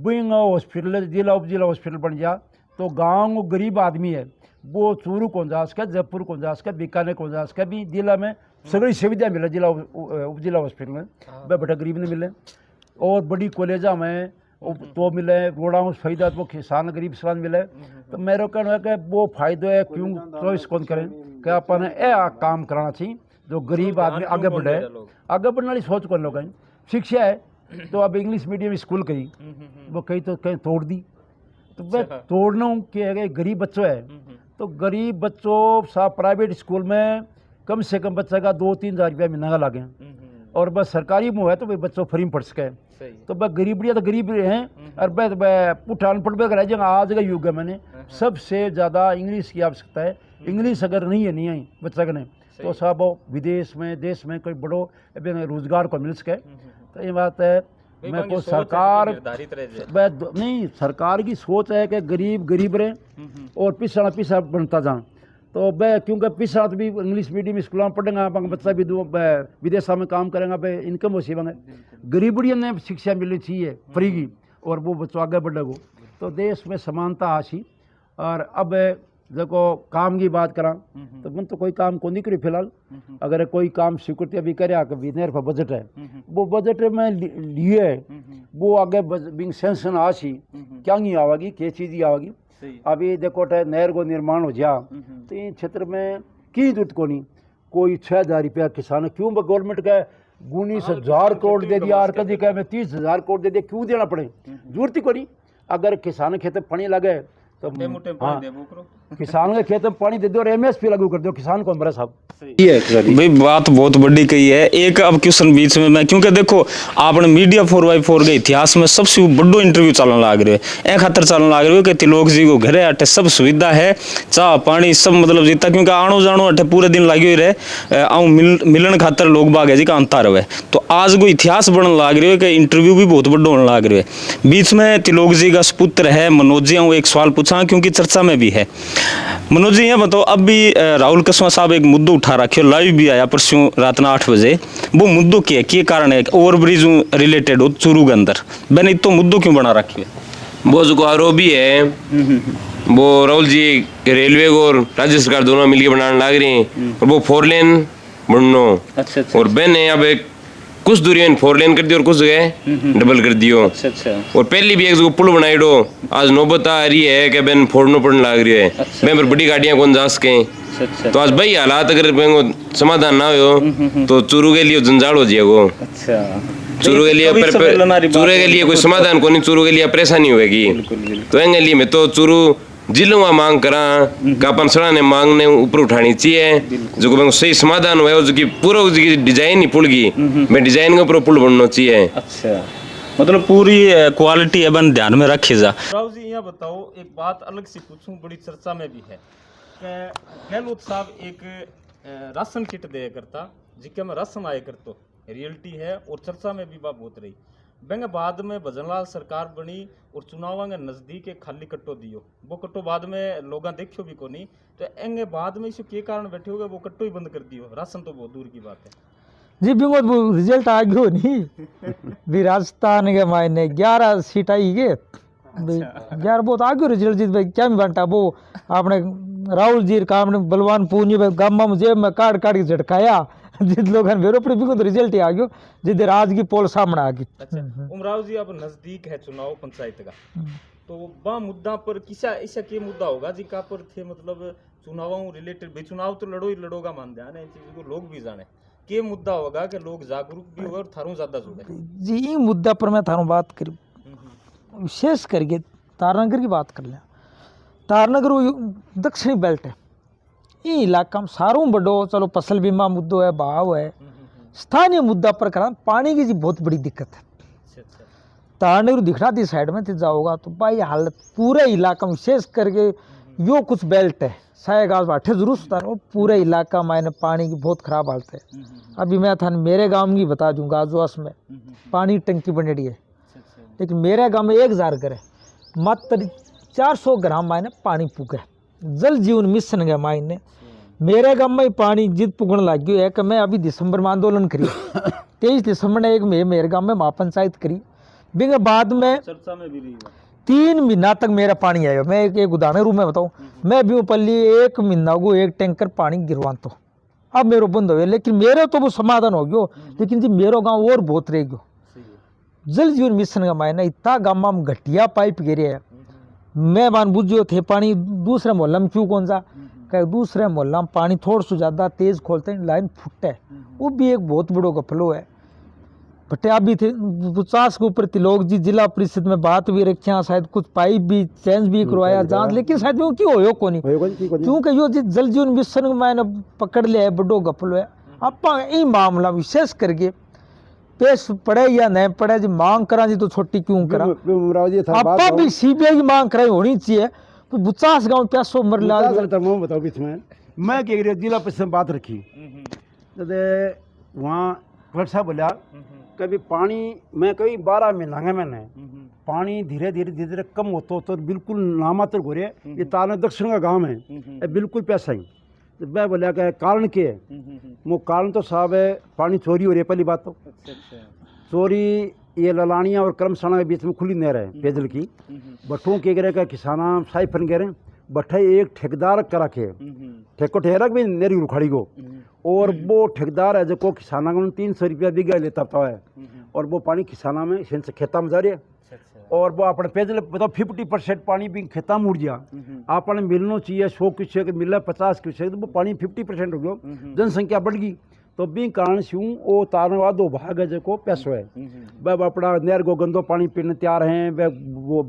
बिंग हॉस्पिटल जिला उप जिला हॉस्पिटल बन जा तो गाँव गरीब आदमी है वो चूरू को जा सके, जयपुर को जा सके, बीकानेर को जा सके, भी जिला में सगड़ी सुविधा मिले जिला उप जिला हॉस्पिटल में वह बेटा गरीब ने मिले। और बड़ी कॉलेजा में तो मिले, रोड़ा में फायदा वो किसान गरीब किसान मिले। तो मेरे कहना है कि वो फायदे है क्यों चॉइस कौन करें कि अपन काम कराना चाहिए जो गरीब आदमी आगे बढ़े। आगे बढ़ने वाली सोच कौन लोग शिक्षा है तो अब इंग्लिश मीडियम स्कूल कही वो कहीं तो कहीं तोड़ दी। तो वह तोड़ना के गरीब बच्चों है तो गरीब बच्चों सा प्राइवेट स्कूल में कम से कम बच्चे का 2-3 हज़ार रुपया महीना लागे और बस सरकारी मुँह है तो भाई बच्चों फ्री में पढ़ सके। तो वह गरीबड़िया तो गरीब हैं और वह पुठा अनपढ़ पे कराए जाएगा। आज का युग है मैंने सबसे ज़्यादा इंग्लिश की आवश्यकता है। इंग्लिश अगर नहीं है नहीं आई बच्चा ने तो सब विदेश में देश में कोई बड़ो रोजगार को मिल सके। तो ये बात है मैं को सरकार नहीं सरकार की सोच है कि गरीब गरीब रहे और पिछड़ा पिछड़ा बनता जाए। तो वह क्योंकि पिछड़ा भी इंग्लिश मीडियम स्कूलों में पढ़ेगा बच्चा भी विदेशों में काम करेगा वह इनकम हो सी बने गरीबड़ियों ने शिक्षा मिलनी चाहिए फ्री की और वो बच्चों आगे बढ़ेगो तो देश में समानता आसी। और अब देखो काम की बात करा तो मन तो कोई काम को नहीं करी फिलहाल। अगर कोई काम स्वीकृति अभी करे विनर पर बजट है वो बजट में लिए वो आगे बिंग सेंसन आसी क्या नहीं आवेगी क्या चीज़ ही आवेगी। अभी देखो नहर को निर्माण हो जा तो इन क्षेत्र में की जरूरत को नहीं कोई 6,000 रुपया किसान क्यों गवर्नमेंट का 19,000 करोड़ दे दिया और कभी कह मैं 30,000 करोड़ दे दिया क्यों देना पड़े जरूरत ही को नहीं। अगर किसान खेत में पानी लगे तो हाँ किसान के खेत में पानी दे दो और MSP लागू कर दो किसान को हमारा साहब। भाई बात बहुत बड़ी कही है। एक अब क्वेश्चन बीच में मैं क्योंकि देखो आपने मीडिया 4x4 के इतिहास में सबसे बड़ो इंटरव्यू चलने लग रहे है खातर चलने लग रहे हो कि तिलोक जी को घरे अटे सब सुविधा है चाह पानी सब मतलब जीता क्योंकि आनो जानो अटे पूरे दिन लगे हुए रहे आऊँ मिलन खातर लोग बाग है जी का अंतर हुए। तो आज को इतिहास बनने लग रहे हो कि इंटरव्यू भी बहुत बड़ा होने लग रहे है। बीच में तिलोक जी का सुपुत्र है मनोज जी एक सवाल पूछा क्योंकि चर्चा में भी है। मनोज जी ये बताओ अब भी राहुल कसवा साहब एक मुद्दो उठा रखियो लाइव भी आया परसों रात 8 बजे वो मुद्दो क्या कारण है ओवरब्रिज रिलेटेड हो चूरू के अंदर मैंने तो मुद्दो क्यों बना रखियो वो जो आरोप भी है वो राहुल जी रेलवे और राज्य सरकार दोनों मिलकर बनाने लग रहे हैं और वो 4 लेन बननो अच्छा। और मैंने अब कुछ दूरी में 4 लेन कर दी और कुछ जगह डबल कर दियो और पहली भी एक जगह पुल बनाई दो आज नौबत आ रही है कि बैन फोड़नो पड़ने लग रही है मैं पर बड़ी गाड़ियां कौन जा सके। तो आज भाई हालात अगर समाधान ना हो तो चूरू के लिए जंजाल हो जाएगा। चूरू के लिए कोई समाधान को नहीं चूरू के लिए परेशानी होगी। तो एंगे लिए मैं तो चूरू जिलों में मांग करा का अपन सड़ा ने मांग ने ऊपर उठानी चाहिए जो को सही समाधान हुआ जो कि पूरा डिजाइन ही पुल की मैं डिजाइन के ऊपर पुल बनना चाहिए। अच्छा मतलब पूरी क्वालिटी है बन ध्यान में रखे जा। राव जी यहाँ बताओ एक बात अलग से पूछूं बड़ी चर्चा में भी है गहलोत साहब एक राशन किट दे करता जिसके में राशन आया करतो रियलिटी है और चर्चा में भी बात बहुत रही बेंगे बाद में भजनलाल सरकार बनी और चुनाव के नजदीक एक खाली कट्टो दियो, वो कट्टो बाद में लोग देखियो भी को नहीं, तो एंगे बाद में इसे के कारण बैठे हो गए वो कट्टो ही बंद कर दियो, राशन तो बहुत दूर की बात है। जी बिंगो वो रिजल्ट आ गयो नहीं भी राजस्थान के मायने 11 सीट आई गए, 11 बहुत आ गयो रिजल्ट जीत भाई क्या बनता वो आपने राहुल जी काम ने बलवान पूंजी गामा मुझे में काट काट के झटकाया जित लोग मेरे ऊपर भी तो रिजल्ट ही आ गयो जिधर आज की पोल सामने आ गई। अच्छा उमराव जी अब नजदीक है चुनाव पंचायत का, तो वह मुद्दा पर किसा ऐसा के मुद्दा होगा जिनका पर थे मतलब चुनावों रिलेटेड भी, चुनाव तो लड़ो ही लड़ोगा मान ध्यान है चीज को लोग भी जाने के मुद्दा होगा कि लोग जागरूक भी होगा और थारों ज्यादा जुड़े जी ये मुद्दा पर मैं थारों बात करी विशेष करके तारनगर की बात कर लें। तारनगर वो दक्षिणी बेल्ट है, ये इलाका में सारों बड़ो चलो फसल बीमा मुद्दो है भाव है, स्थानीय मुद्दा पर करा पानी की जी बहुत बड़ी दिक्कत है। तारनगर दिखना थी साइड में थी जाओगा तो भाई हालत पूरे इलाका में विशेष करके यो कुछ बेल्ट है सायगाज बाठे जरूर सुधार वो पूरे इलाका में पानी की बहुत खराब हालत है। अभी मैं था मेरे गांव की बता दूंगा आजवास में पानी टंकी बनेड़ी है, लेकिन मेरे गांव में 1000 घर है मात्र 400 ग्राम मायने पानी पुगे जल जीवन मिशन के मायने मेरे गांव में पानी जित पुगन लग गयो है कि मैं अभी दिसंबर में आंदोलन करी 23 दिसंबर ने एक मेरे गांव में महापंचायत करी बिंगे बाद में चर्चा में भी रही 3 महीना तक मेरा पानी आया। मैं एक उदाहरण रूप में बताऊं, मैं बीऊपल्ली 1 महीना को 1 टैंकर पानी गिरवान तो अब मेरो बंद हो गया, लेकिन मेरे तो वो समाधान हो गयो, लेकिन जी मेरो गांव और बहुत रह गयो। जल जीवन मिशन का मायना इतना गाँव में घटिया पाइप गिरे है, मैं मान बुझियो थे पानी दूसरे मोहल्ला में क्यों कौन सा कहे दूसरे मोहल्ला में पानी थोड़ा सा ज़्यादा तेज खोलते हैं लाइन फुटता है, वो भी एक बहुत बड़ो गफलो है। बटे अभी थे 50 के ऊपर लोग जी जिला परिषद में बात भी रखिया, शायद कुछ पाइप भी चेंज भी करवाया जांच, लेकिन शायद वो क्यों होयो को नहीं क्योंकि यो जल जीवन मिशन में मैंने पकड़ लिया है बड़ो गफलो है। आप ये मामला विशेष करके पेश पड़े या नहीं पड़े जी मांग करा जी तो छोटी क्यों करा आपा भी सीबीआई की मांग कराई होनी चाहिए। तो 50 गांव पैसों मर ला बताओ बीच में मैं क्या करिए जिला परिषद में बात रखी वहाँ वर्षा बोला कभी पानी मैं कभी 12 महीना है मैंने पानी धीरे धीरे धीरे धीरे कम होता तो बिल्कुल नामात्र हो रहे ये ताल दक्षिण का गांव है बिल्कुल पैसा ही तो मैं बोला क्या कारण क्या है वो कारण तो साहब है पानी चोरी हो रही है पहली बात तो चोरी ये ललानिया और करमसाना के बीच में खुली नहर है पेदल की बट्टों के गिरे का किसाना साइफन गिरे बट्ठे एक ठेकेदार करा के ठेको ठहरा भी नेरी उखाड़ी को और वो ठेकेदार है जो किसाना को 300 रुपया बीघा लेता है और वो पानी किसाना में खेता में जा रही है और वो अपने पेदल बताओ 50% पानी भी खेता में उड़ गया आपने मिलना चाहिए 100 क्यूसेक मिला 50 क्यूसेक तो वो पानी 50% हो गया जनसंख्या बढ़ गई तो भी कारण शूँ वो तारन वादो भाग है जो पैसो है वह अपना नहर को गंदो पानी पीने तैयार हैं वह वो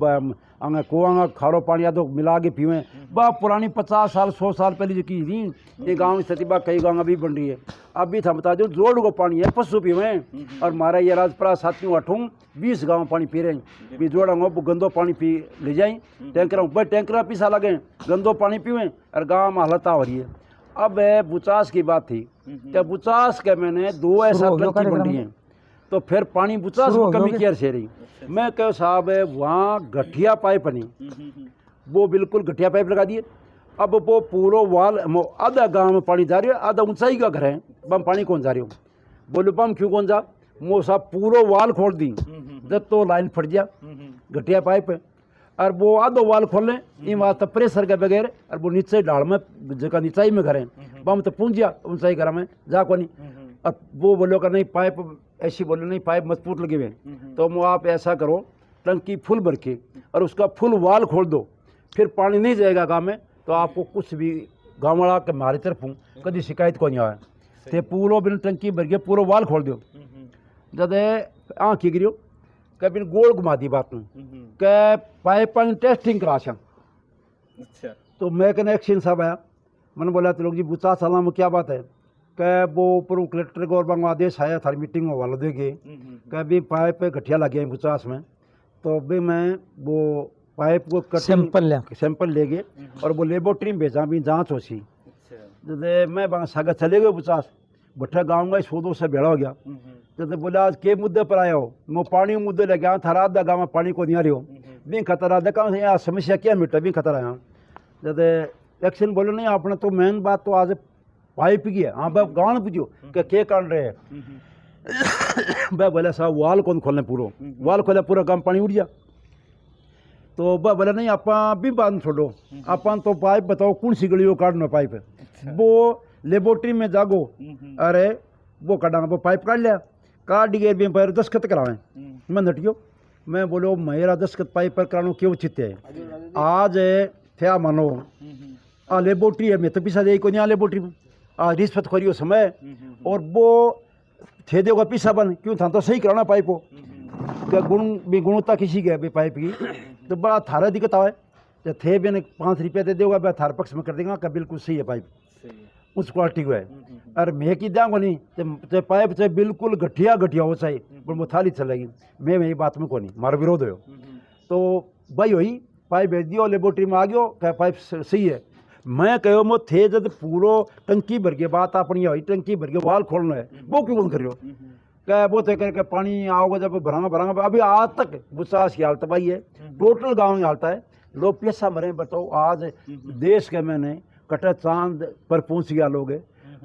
अंग कुआं खारो पानी आदो मिला के पीवें वह पुरानी 50 साल 100 साल पहले जो की थी ये गाँव की स्थिति कई गाँव अभी बन रही है। अभी था बता दो जोड़ को पानी है पशु पीवें और मारा ये राजपुरा 7-8 20 गाँव पानी पी रहे हैं भी जोड़ांगो वो गंदो पानी पी ले जाए टैंकर भाई टैंकर पीसा लगे गंदो पानी पीवें और गाँव में हालत हो रही है। अब 50 की बात थी क्या 50 के मैंने 2 ऐसा टंकी बन रही है तो फिर पानी 50 में कमी केयर से रही मैं कहो साहब है वहाँ गठिया पाइप नहीं वो बिल्कुल गठिया पाइप लगा दिए अब वो पूरा वाल आधा गांव में पानी जा रही है आधा ऊंचाई का घर है बम पानी कौन जा रही हो बोलो बम क्यों कौन जा वो साहब पूरा वाल खोल दी जब तो लाइन फट गया गठिया पाइप है और वो आधो वाल खोल लें इन वास्ते प्रेशर के बगैर और वो नीचे ढाल में जगह नीचाई में घर है बम तो पूंज गया ऊंचाई घर में जा को नहीं और वो बोलो का नहीं पाइप ऐसी बोले नहीं पाइप मजबूत लगे हुए तो वो आप ऐसा करो टंकी फुल भर के और उसका फुल वाल खोल दो फिर पानी नहीं जाएगा गाँव में तो आपको कुछ भी गाँव वाला के हमारी तरफ हूँ कभी शिकायत को नहीं आया तो पूरा बिन टंकी भर के पूरा वाल खोल दो जब आँख गिरियो कभी गोल घुमा दी बात में के पाइप टेस्टिंग करा अच्छा तो मैं कहना एक्शन साहब आया मैंने बोला तो लोग जी 50 साल में क्या बात है क्या वो ऊपर कलेक्टर को और बांग्लादेश आया था मीटिंग में वालों देखे क्या भी पाइप घटिया लगे 50 में तो भी मैं वो पाइप को सैंपल ले गए और वो लेबोरेटरी में भेजा भी जाँच हो सी मैं सागर चले गए 50 भट्ठा गाँव का 100-200 भेड़ा हो गया जब बोला आज के मुद्दे पर आया हो, मैं पानी मुद्दे ले गया था, रात दा गाँव में पानी को नहीं आ रही हो, भी खतरा देखा यहाँ समस्या क्या मिटा भी खतरा यहाँ जब एक्शन बोलो नहीं आपने तो मेन बात तो आज पाइप की है। हाँ भाई गाँव पूछो कि क्या कर रहे हैं भाई बोले साहब वाल कौन खोलने पूरा वाल खोले पूरा काम पानी उड़ जा तो भाई बोले नहीं आप भी बात छोड़ो अपन तो पाइप बताओ कौन सी गली काटना पाइप वो लेबोरेटरी में जागो अरे वो काटांगा वो पाइप काट लिया काट दिए भी पर दस्खत करावें मैं नटियो मैं बोलो मेरा दस्खत पाइप पर करानो क्यों उचित है आज थे मानो आ लेबोरेटरी है मैं तो पीछा दे को नहीं आ लेबोरेटरी में आ रिश्वत खोरी समय और वो थे देगा पीछा बन क्यों था तो सही कराना पाइप को क्या गुणवत्ता किसी के भी पाइप की तो बड़ा थारा दिक्कत आवे जब थे भी 5 रुपये दे देगा मैं थार पक्ष में कर देगा क्या बिल्कुल सही है पाइप उस क्वालिटी को है अरे मैं की देंगे नहीं चाहे पाइप चाहे बिल्कुल घटिया हो चाहिए पर वो थाली चलेगी मैं यही बात में को नहीं मारा विरोध हो तो भाई वही पाइप भेज दियो लेबोरेटरी में आ गयो क्या पाइप सही है मैं कहो मो थे जब पूरो टंकी भर के बात अपनी हुई टंकी भर के वाल खोलना है वो क्यों करियो क्या वो तय करके पानी आओगे जब भरांगा अभी आज तक बुसास की हालत भाई है टोटल गाँव की हालत है लोग पैसा मरे बताओ आज देश के मैंने कटा चांद पर पहुँच गया लोग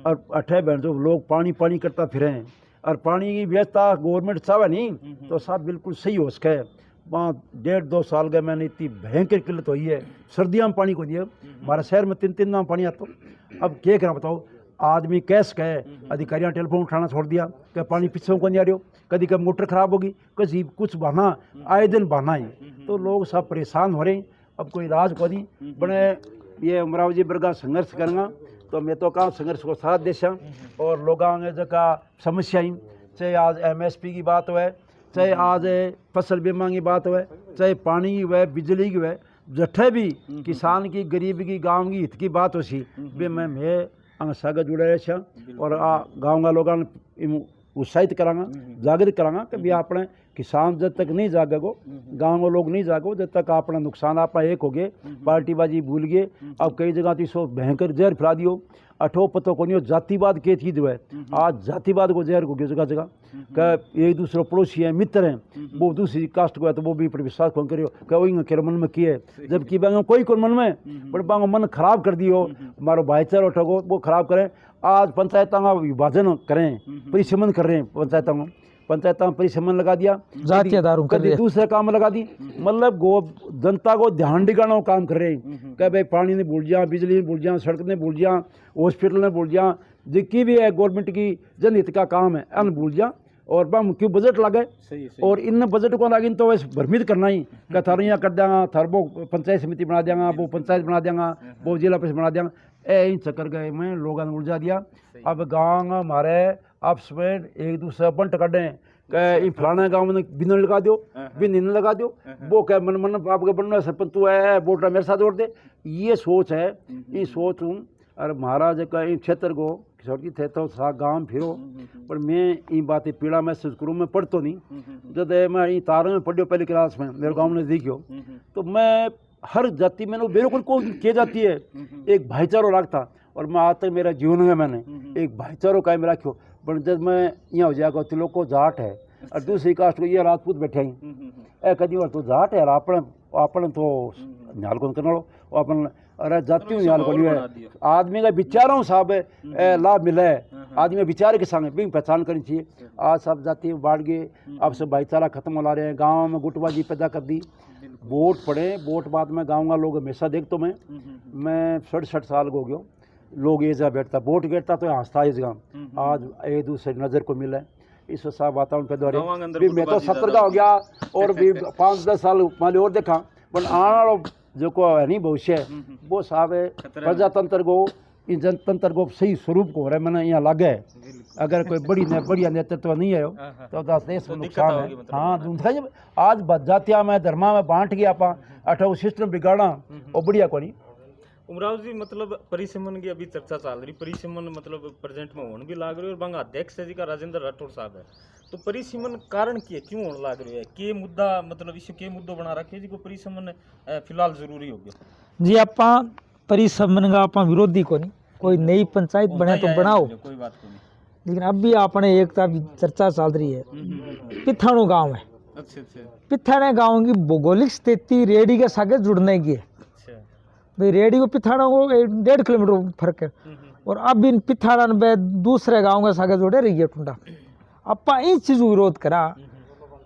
और अठे बहन जो लोग पानी करता फिरे हैं और पानी की व्यवस्था गवर्नमेंट चाहे नहीं तो सब बिल्कुल सही हो सके वहाँ 1.5-2 साल गए मैंने इतनी भयंकर किल्लत हुई है सर्दियों में पानी को दिए हमारे शहर में 3 नाम पानी आता अब क्या करा बताओ आदमी कैसे कहे अधिकारियों टेलीफोन उठाना छोड़ दिया क्या पानी पीछे को नहीं आ रही हो कभी कभी मोटर खराब होगी कभी कुछ बहाना आए दिन बहाना ही तो लोग सब परेशान हो रहे हैं अब कोई राज को नहीं बने ये अमरावती जी बरगा संघर्ष करेंगे तो मैं तो कहा संघर्ष को साथ देशा और लोगों ने जगह समस्या ही चाहे आज MSP की बात हो चाहे आज फसल बीमा की बात हो चाहे पानी की हो बिजली की हो जठे भी किसान की गरीब की गांव की हित की बात हो सी वे मैं सागर जुड़े रहे और गाँव का लोगों ने उत्साहित करांगा जागृत करांगा कि भी अपने किसान जब तक नहीं जागेगो गाँव में लोग नहीं जागो जब तक अपना नुकसान आप एक हो गए पार्टीबाजी भूल गए अब कई जगह तो सो भयंकर जहर फैला दियो अठो पतो को नहीं जातिवाद के चीज है आज जातिवाद को जहर को गयो जगह जगह क्या एक दूसरे पड़ोसी है मित्र हैं वो दूसरी कास्ट को है तो वो भी पर विश्वास कौन करियो क्या वही केरो मन में किए जबकि बांगो कोई को मन में पर बांगो मन खराब कर दियो हमारो भाईचारा उठो वो खराब करें आज पंचायतों का विभाजन करें परिसमन कर रहे हैं पंचायतों में परिसमन लगा दिया जाति आधार कभी दूसरे काम में लगा दी मतलब जनता को ध्यान दिखाना काम कर रहे हैं क्या भाई पानी नहीं भूल जा बिजली नहीं भूल जा सड़क नहीं भूल जा हॉस्पिटल नहीं भूल जा जितनी भी है गवर्नमेंट की जनहित का काम है अन भूल जा और बम क्यों बजट लगे और इन बजट को लगे तो वैसे भ्रमित करना ही क्या थार यहाँ कर देंगे थार वो पंचायत समिति बना देंगे वो पंचायत बना देंगे वो जिला परिषद बना देंगे इन चक्कर गए में लोगों ने उलझा दिया अब गाँव हमारे आपस में एक दूसरे बंट काटें फलाना गाँव में बिन लगा दो बिन इन लगा दो वो क्या मन आपके बनना सरपंच तू है वोट मेरे साथ जोड़ दे ये सोच है ये सोच हूँ और महाराज का इन क्षेत्र को किशोर की थे तो सा गाँव फिरो पर मैं ये बातें पीड़ा महसूस करूँ मैं पढ़तो नहीं जब मैं ये तारों में पढ़ियो पहली क्लास में मेरे गाँव में देखियो तो मैं हर जाति में बिल्कुल को किए जाती है एक भाईचारा रखता और मैं आज तक मेरा जीवन में मैंने एक भाईचारा कायम रखो पर जब मैं यहाँ हो जाएगा तो लोग को जाट है और दूसरी कास्ट को ये राजपूत बैठे हैं कदी बार तो जाट है अपन तो न्याल कौन करना अपन अरे जाति हूँ न्याल कौन है आदमी का विचारों साहब लाभ मिला है आदमी विचार के संग भी पहचान करनी चाहिए आज सब जाति बाढ़ गए अब सब भाईचारा खत्म हो ला रहे हैं गाँव में गुटबाजी पैदा कर दी वोट पड़े वोट बाद में गाँव का लोग हमेशा देखता मैं 67 साल को गयो लोग ये जगह बैठता वोट गिरता तो हंसता इस गाँव आज एक दूसरे नज़र को मिला इस साफ वातावरण पैदा हो रहे मैं तो 70 का हो गया और भी 5-10 साल मान और देखा पर आने वाला जो को है नहीं भविष्य वो साहब प्रजातंत्र को इन जनतंत्र को सही स्वरूप को हो रहा है मैंने यहाँ लगे अगर कोई बढ़िया नेतृत्व नहीं है तो देश में नुकसान है हाँ आज जातिया में धर्मा में बांट गया आप अठो सिस्टम बिगाड़ा और बढ़िया को नहीं उमराव जी मतलब परिसमन की अभी चर्चा चल रही परिसमन मतलब प्रेजेंट में होने भी लाग रही और बांगा अध्यक्ष जी का राजेंद्र राठौड़ साहब है तो परिसमन कारण की क्यों होने लाग रही है के मुद्दा मतलब इसे के मुद्दों बना रखे जी को परिसमन फिलहाल जरूरी हो गया जी आप परिसमन का आप विरोधी को नहीं कोई नई पंचायत बने तो बनाओ कोई बात को नहीं लेकिन अभी आपने एक चर्चा चल रही है, पिथाणु गांव है। अच्छा अच्छा पिथाणे गांव की भौगोलिक स्थिति रेडी के सागे जुड़ने की है। भाई रेडी को पिथाणा को 1.5 किलोमीटर फर्क है, और अब इन पिथाणा में दूसरे गांव के सागे जोड़े रही है टुंडा। अपा इस चीज को विरोध करा,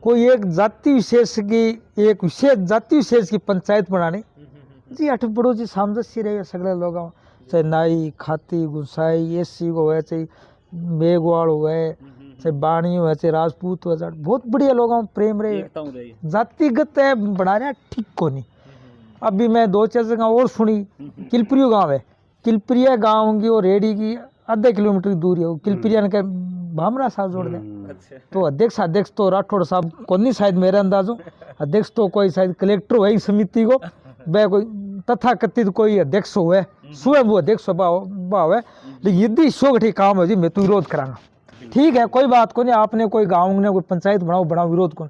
कोई एक जाति विशेष की, एक विशेष जाति विशेष की पंचायत बनानी जी। अठ बड़ो जी सामंजस्य रहे सगले लोग, चाहे नाई खाती गुसाई एसी को है, चाहे मेघवाल हुए, चाहे बाणी हुए, चाहे राजपूत हुए, बहुत बढ़िया लोगों में प्रेम रहे। जातिगत बना रहे ठीक को नहीं। अभी मैं 2-4 जगह और सुनी, किलप्रियो गांव है, किलप्रिया गांव की और रेडी की आधे किलोमीटर की दूरी है। किलप्रिया के भामरा साहब जोड़ दे, तो अध्यक्ष तो राठौड़ साहब को नहीं, शायद मेरे अंदाजों अध्यक्ष तो कोई शायद कलेक्टर हुए समिति को, वह कोई तथा कथित कोई अध्यक्ष हुए, स्वयं वो अध्यक्ष हुए। लेकिन यदि शोक काम है जी, मैं तो विरोध करांगा। ठीक है, कोई बात को नहीं, आपने कोई गाँव ने कोई पंचायत बनाओ विरोध को,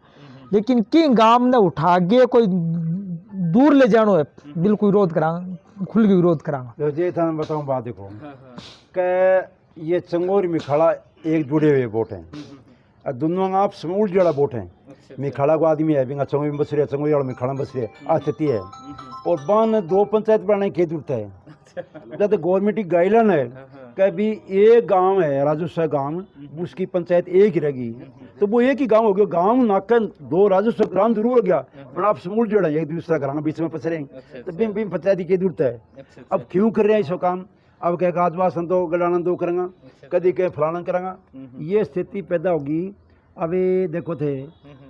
लेकिन किन गाँव ने उठा के कोई दूर ले जानो है, बिल्कुल विरोध करांगा, खुल के विरोध करांगा। जे था बताऊं बात देखो कि ये चंगोर मिखाड़ा एक जुड़े हुए बोट हैं, और दोनों आप समूल जड़ा बोट हैं। मिखाड़ा को आदमी है, बिंगा चंगोर में बस रहे, चंगोर वाला मिखाड़ा बस रहे, आ स्थिति है। और बान 2 पंचायत बनाने की जरूरत है, जब गवर्नमेंट की गाइडलाइन है कि भी एक गांव है राजस्व गांव, उसकी पंचायत एक ही रहेगी, तो वो एक ही गांव हो गया। गांव नाकन 2 राजस्व ग्राम जरूर हो गया, पर आप समूल जोड़ा एक दूसरा ग्राम बीच में पस रहे, तो बिम बिम पंचायत की जरूरत है। अब क्यों कर रहे हैं इसको काम? अब कह आदिवासन दो गलानंद दो करेंगे, कभी कह फलाना करेंगा, ये स्थिति पैदा होगी। अभी देखो थे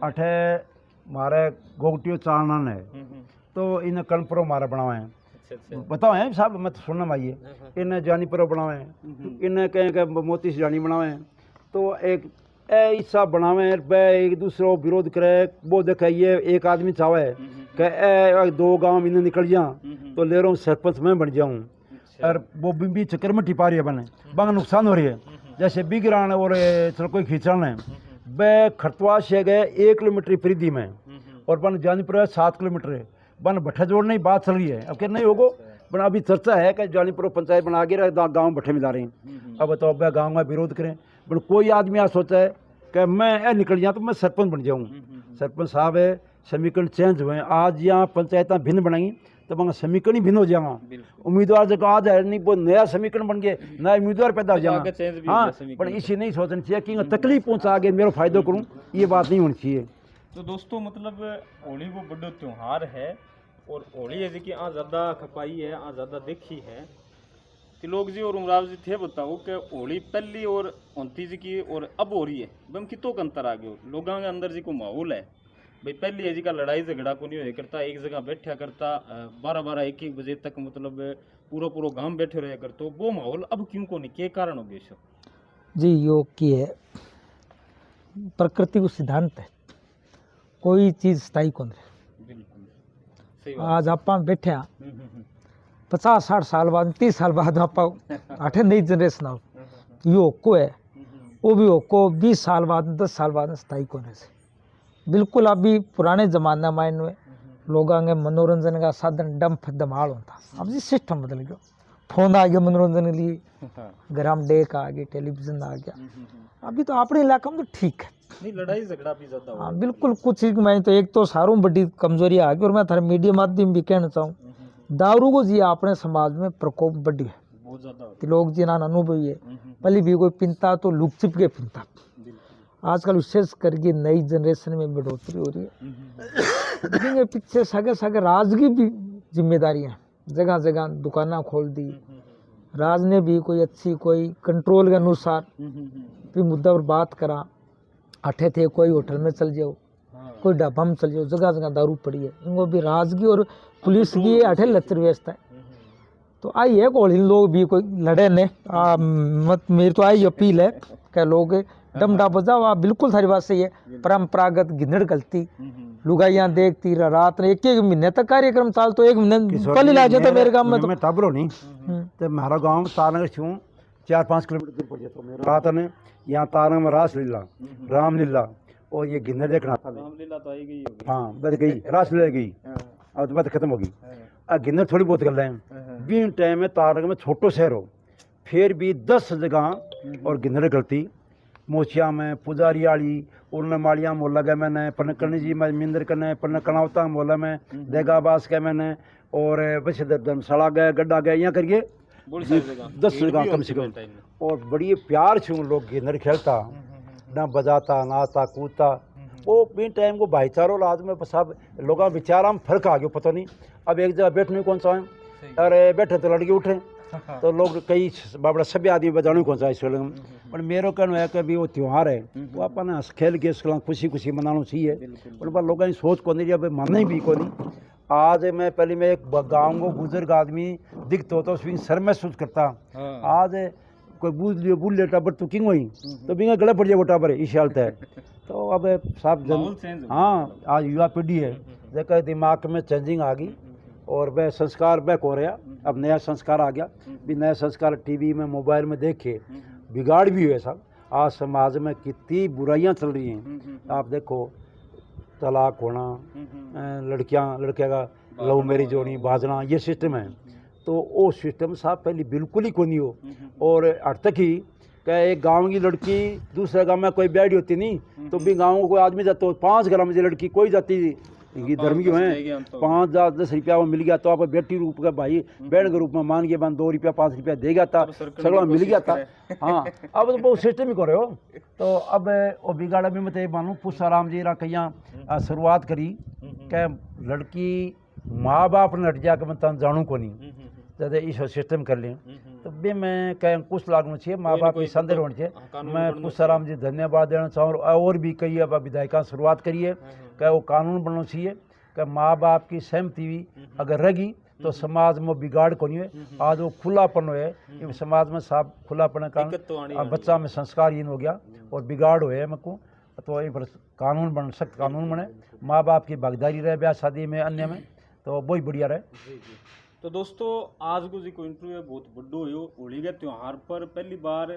अठे मारे गोगटियो चाणन है, तो इन कणपरो मारे बनावे हैं, बताओ है साहब, मत सुनना माइए, इन्हें जानी पर बनावे हैं, इन्हें कहें मोती से जानी बनावे हैं, तो एक ऐसा बनावे एक दूसरे को विरोध करे। वो देखे ये एक आदमी चाहे कि 2 गांव इन्हें निकल जा, तो ले रहा हूँ सरपंच मैं बन जाऊँ, और वो भी चक्कर में टिपा रही है, बने बंग नुकसान हो रही है। जैसे बिगरान और चल कोई खींचन है, वह खरतवा से गए 1 किलोमीटर परिधि में, और बन जानीपुर 7 किलोमीटर है, बन भट्ठा जोड़ने की बात चल रही है। अब क्या नहीं होगा, बन अभी चर्चा है कि जानीपुर पंचायत बना के गाँव भट्ठे मिला रहे हैं। अब बताओ वह गाँव में विरोध करें, बन कोई आदमी आ सोचा है कि मैं निकल जाऊँ तो मैं सरपंच बन जाऊँ। सरपंच साहब है, समीकरण चेंज हुए, आज यहाँ पंचायतें भिन्न बनाई, तो वहाँ समीकरण ही भिन्न हो जाएगा। उम्मीदवार जगह आज है नहीं, वो नया समीकरण बन गए, नया उम्मीदवार पैदा हो जाएगा। हाँ, पर इसी नहीं सोचना चाहिए कि तकलीफ पहुँचा के मेरा फायदा करूँ, ये बात नहीं होनी चाहिए। तो दोस्तों मतलब होली वो बड़ो त्यौहार है, और होली है जी आ ज़्यादा खपाई है, आ ज़्यादा देखी है। तिलोक जी और उमराव जी थे बताओ कि होली पहली और 29 जी की और अब हो रही है, बम कितों का अंतर आ गया लोगों के अंदर जी को माहौल है। भाई पहली है जी का लड़ाई झगड़ा को नहीं हो करता, एक जगह बैठा करता 12-12 1-1 बजे तक, मतलब पूरा गांव बैठे रहे करते, वो माहौल अब क्यों को नहीं, क्या कारण हो गया? जी योग की है, प्रकृति को सिद्धांत है, कोई चीज स्थायी कौन है। आज आप बैठे 50-60 साल बाद 30 साल बाद आप आठे नई जनरेशन आओ योग को है, वो भी योग को 20 साल बाद 10 साल बाद स्थायी कोने से बिल्कुल। अभी पुराने जमाना में लोगों के मनोरंजन का साधन डंप धमाल होता, अब जी सिस्टम बदल गया, फोन आ गया मनोरंजन के लिए, ग्राम डेक आ गया, टेलीविजन आ गया। अभी तो अपने इलाका में तो ठीक है, नहीं लड़ाई झगड़ा भी ज्यादा। हाँ बिल्कुल, कुछ मैं तो एक तो सारों बड़ी कमजोरी आ गई, और मैं थारे मीडिया माध्यम भी कहना चाहूँ, दारू को जी अपने समाज में प्रकोप बढ़ी है, बहुत ज्यादा। लोग जी ना अनुभवी है, पहले भी कोई पिनता तो लुक छिप के पिनता, आजकल विशेष करके नई जनरेशन में बढ़ोतरी हो रही है। लेकिन पीछे सगे सगे राज की भी जिम्मेदारी है, जगह जगह दुकाना खोल दी, राज ने भी कोई अच्छी कोई कंट्रोल के अनुसार भी मुद्दा पर बात करा, अठे थे कोई होटल में चल जाओ, कोई ढाबा में चल जाओ, जगह जगह दारू पड़ी है, इनको भी राज की और पुलिस की अठे लचर व्यवस्था है। तो आई है कोई लोग भी कोई लड़े ने मत, मेरी तो आई अपील है क्या लोग डमडा बजाओ, आप बिल्कुल सारी बात सही है, परंपरागत गिनड़ गलती लुगाइयां देखती रात ने 1-1 महीने तक कार्यक्रम चाल, तो 1 महीने पहले ला जाता मेरे गांव में, तो मैं ताबरो नहीं तो हमारा गांव तारनगर छूं 4-5 किलोमीटर दूर पड़ जाता मेरा रात ने, यहाँ तारनगर में रासलीला रामलीला और ये गिन्नर देखना था। रामलीला तो आई गई, हाँ बस गई, रासलीला गई, अब तो बात खत्म होगी। गिन्नर थोड़ी बहुत गल रहे हैं, बीन टाइम में तारनगर में छोटो शहर हो, फिर भी 10 जगह और गिंधड़ गलती मोचिया में पुजारी आली उन मालिया मोहल्ला गए मैंने पनकर्णी जी में मिंदर करने पनकनावता मोहल्ला में देगाबास के मैंने और वैसे धर्मशाला गए गड्ढा गए यहाँ करिए 10 जगह कम से कम। और बड़ी प्यार से उन लोग गिंधड़ खेलता ना बजाता नाचता कूदता वो भी टाइम को भाईचारो लाद में सब लोगों विचार में फर्क आ गया पता नहीं। अब एक जगह बैठने कौन सा है अरे बैठे तो लड़के उठे तो लोग कई बड़ा सभ्य आदमी बजाने कौन सा इस वेले पर मेरे कहना है कि भी वो त्यौहार है वो अपन हंस खेल के इसके खुशी खुशी मनाना चाहिए पर लोगों की सोच को नहीं अब माने भी को नहीं। आज मैं पहले मैं एक गाँव को बुजुर्ग आदमी दिखता तो उसमें शर महसूस करता आज कोई बुझ ले टाबर तो किंग हुई तो बिंगा गला पड़ जाए वो टाबर इस हालत है। तो अब साहब जन हाँ आज युवा पीढ़ी है जैसे दिमाग में चेंजिंग आ गई और वह संस्कार बैक हो रहा अब नया संस्कार आ गया भी नया संस्कार टीवी में मोबाइल में देखे बिगाड़ भी हुए साहब। आज समाज में कितनी बुराइयां चल रही हैं आप देखो तलाक होना लड़कियां लड़के का लव मैरिज होनी बाजना ये सिस्टम है तो वो सिस्टम साहब पहले बिल्कुल ही को नहीं हो। और हद तक ही क्या एक गांव की लड़की दूसरे गांव में कोई बैठी होती नहीं तो भी गाँव को कोई आदमी जाता हो 5 ग्राम में लड़की कोई जाती ये धर्म क्यों है 5-10 रुपया वो मिल गया तो आप बेटी रूप का भाई बहन के रूप में मान के बन 2 रुपया 5 रुपया देगा था सगड़ा मिल गया था। हाँ अब तो बहुत सिस्टम ही करो तो अब वो बिगाड़ा भी मत मानू पुष्पाराम जी रा कहीं शुरुआत करी क्या लड़की माँ बाप ने हट जाकर मैं तन जानू को नहीं ज़्यादा इस सिस्टम कर लें तो भी मैं कहीं कुछ लागना चाहिए माँ बाप की संदेह होनी चाहिए। मैं पुष्पाराम जी धन्यवाद देना चाहूँ और भी कई अब विधायिका शुरुआत करिए क्या वो कानून बनना चाहिए कि माँ बाप की सहमति अगर रहेगी तो समाज में बिगाड़ को नहीं है। आज वो खुलापन है समाज में साफ खुलापन का बच्चा में संस्कार हीन हो गया और बिगाड़ हुए मेरे को तो ये कानून बन सख्त कानून बने माँ बाप की भागीदारी रहे ब्याह शादी में अन्य में तो बहुत बढ़िया रहे। तो दोस्तों आज को जी को इंटरव्यू बहुत बड़ो हो होली के त्यौहार पर पहली बार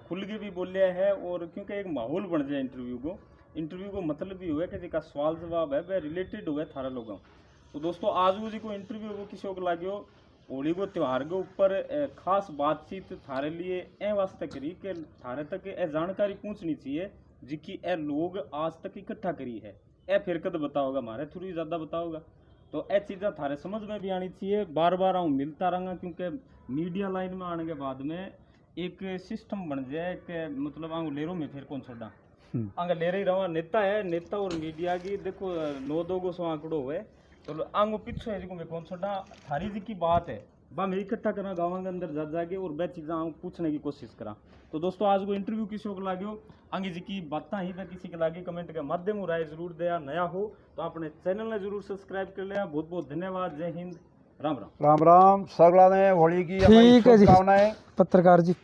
खुल के भी बोलिया है और क्योंकि एक माहौल बन जाए इंटरव्यू को मतलब भी हुआ कि जिसका सवाल जवाब है वह रिलेटेड हुआ थारा लोगों। तो दोस्तों आज को जी को इंटरव्यू को किसी को लाग्यो होली को त्यौहार के ऊपर खास बातचीत थारे लिए ए वास्ते करी कि थारे तक ए जानकारी पहुँचनी चाहिए जिसकी ए लोग आज तक इकट्ठा करी है ए फिर कद बताओगा हमारे थोड़ी ज़्यादा बताओगा तो ए चीज़ा थारे समझ में भी आनी चाहिए। बार बार आऊँ मिलता रहूँगा क्योंकि मीडिया लाइन में आने के बाद में एक सिस्टम बन जाए कि मतलब आंगू लेरो में फिर कौन छोड़ा आगे ले रही रहा नेता है नेता और मीडिया की देखो 9-2 सौ आंकड़ो हुए तो आंगू पीछे है जिको मैं कौन छोड़ा थारी जी की बात है बा मैं इकट्ठा करना गाँव के अंदर जा जाके और वह चीज़ा पूछने की कोशिश करा। तो दोस्तों आज को इंटरव्यू किसी को लाग्यो आगे जी की बातें ही वह किसी के लागे कमेंट के माध्यम हो राय जरूर दिया नया हो तो अपने चैनल ने जरूर सब्सक्राइब कर लिया। बहुत बहुत धन्यवाद। जय हिंद राम राम राम राम सगला ने होली की ठीक है जी शुभकामनाएं पत्रकार जी।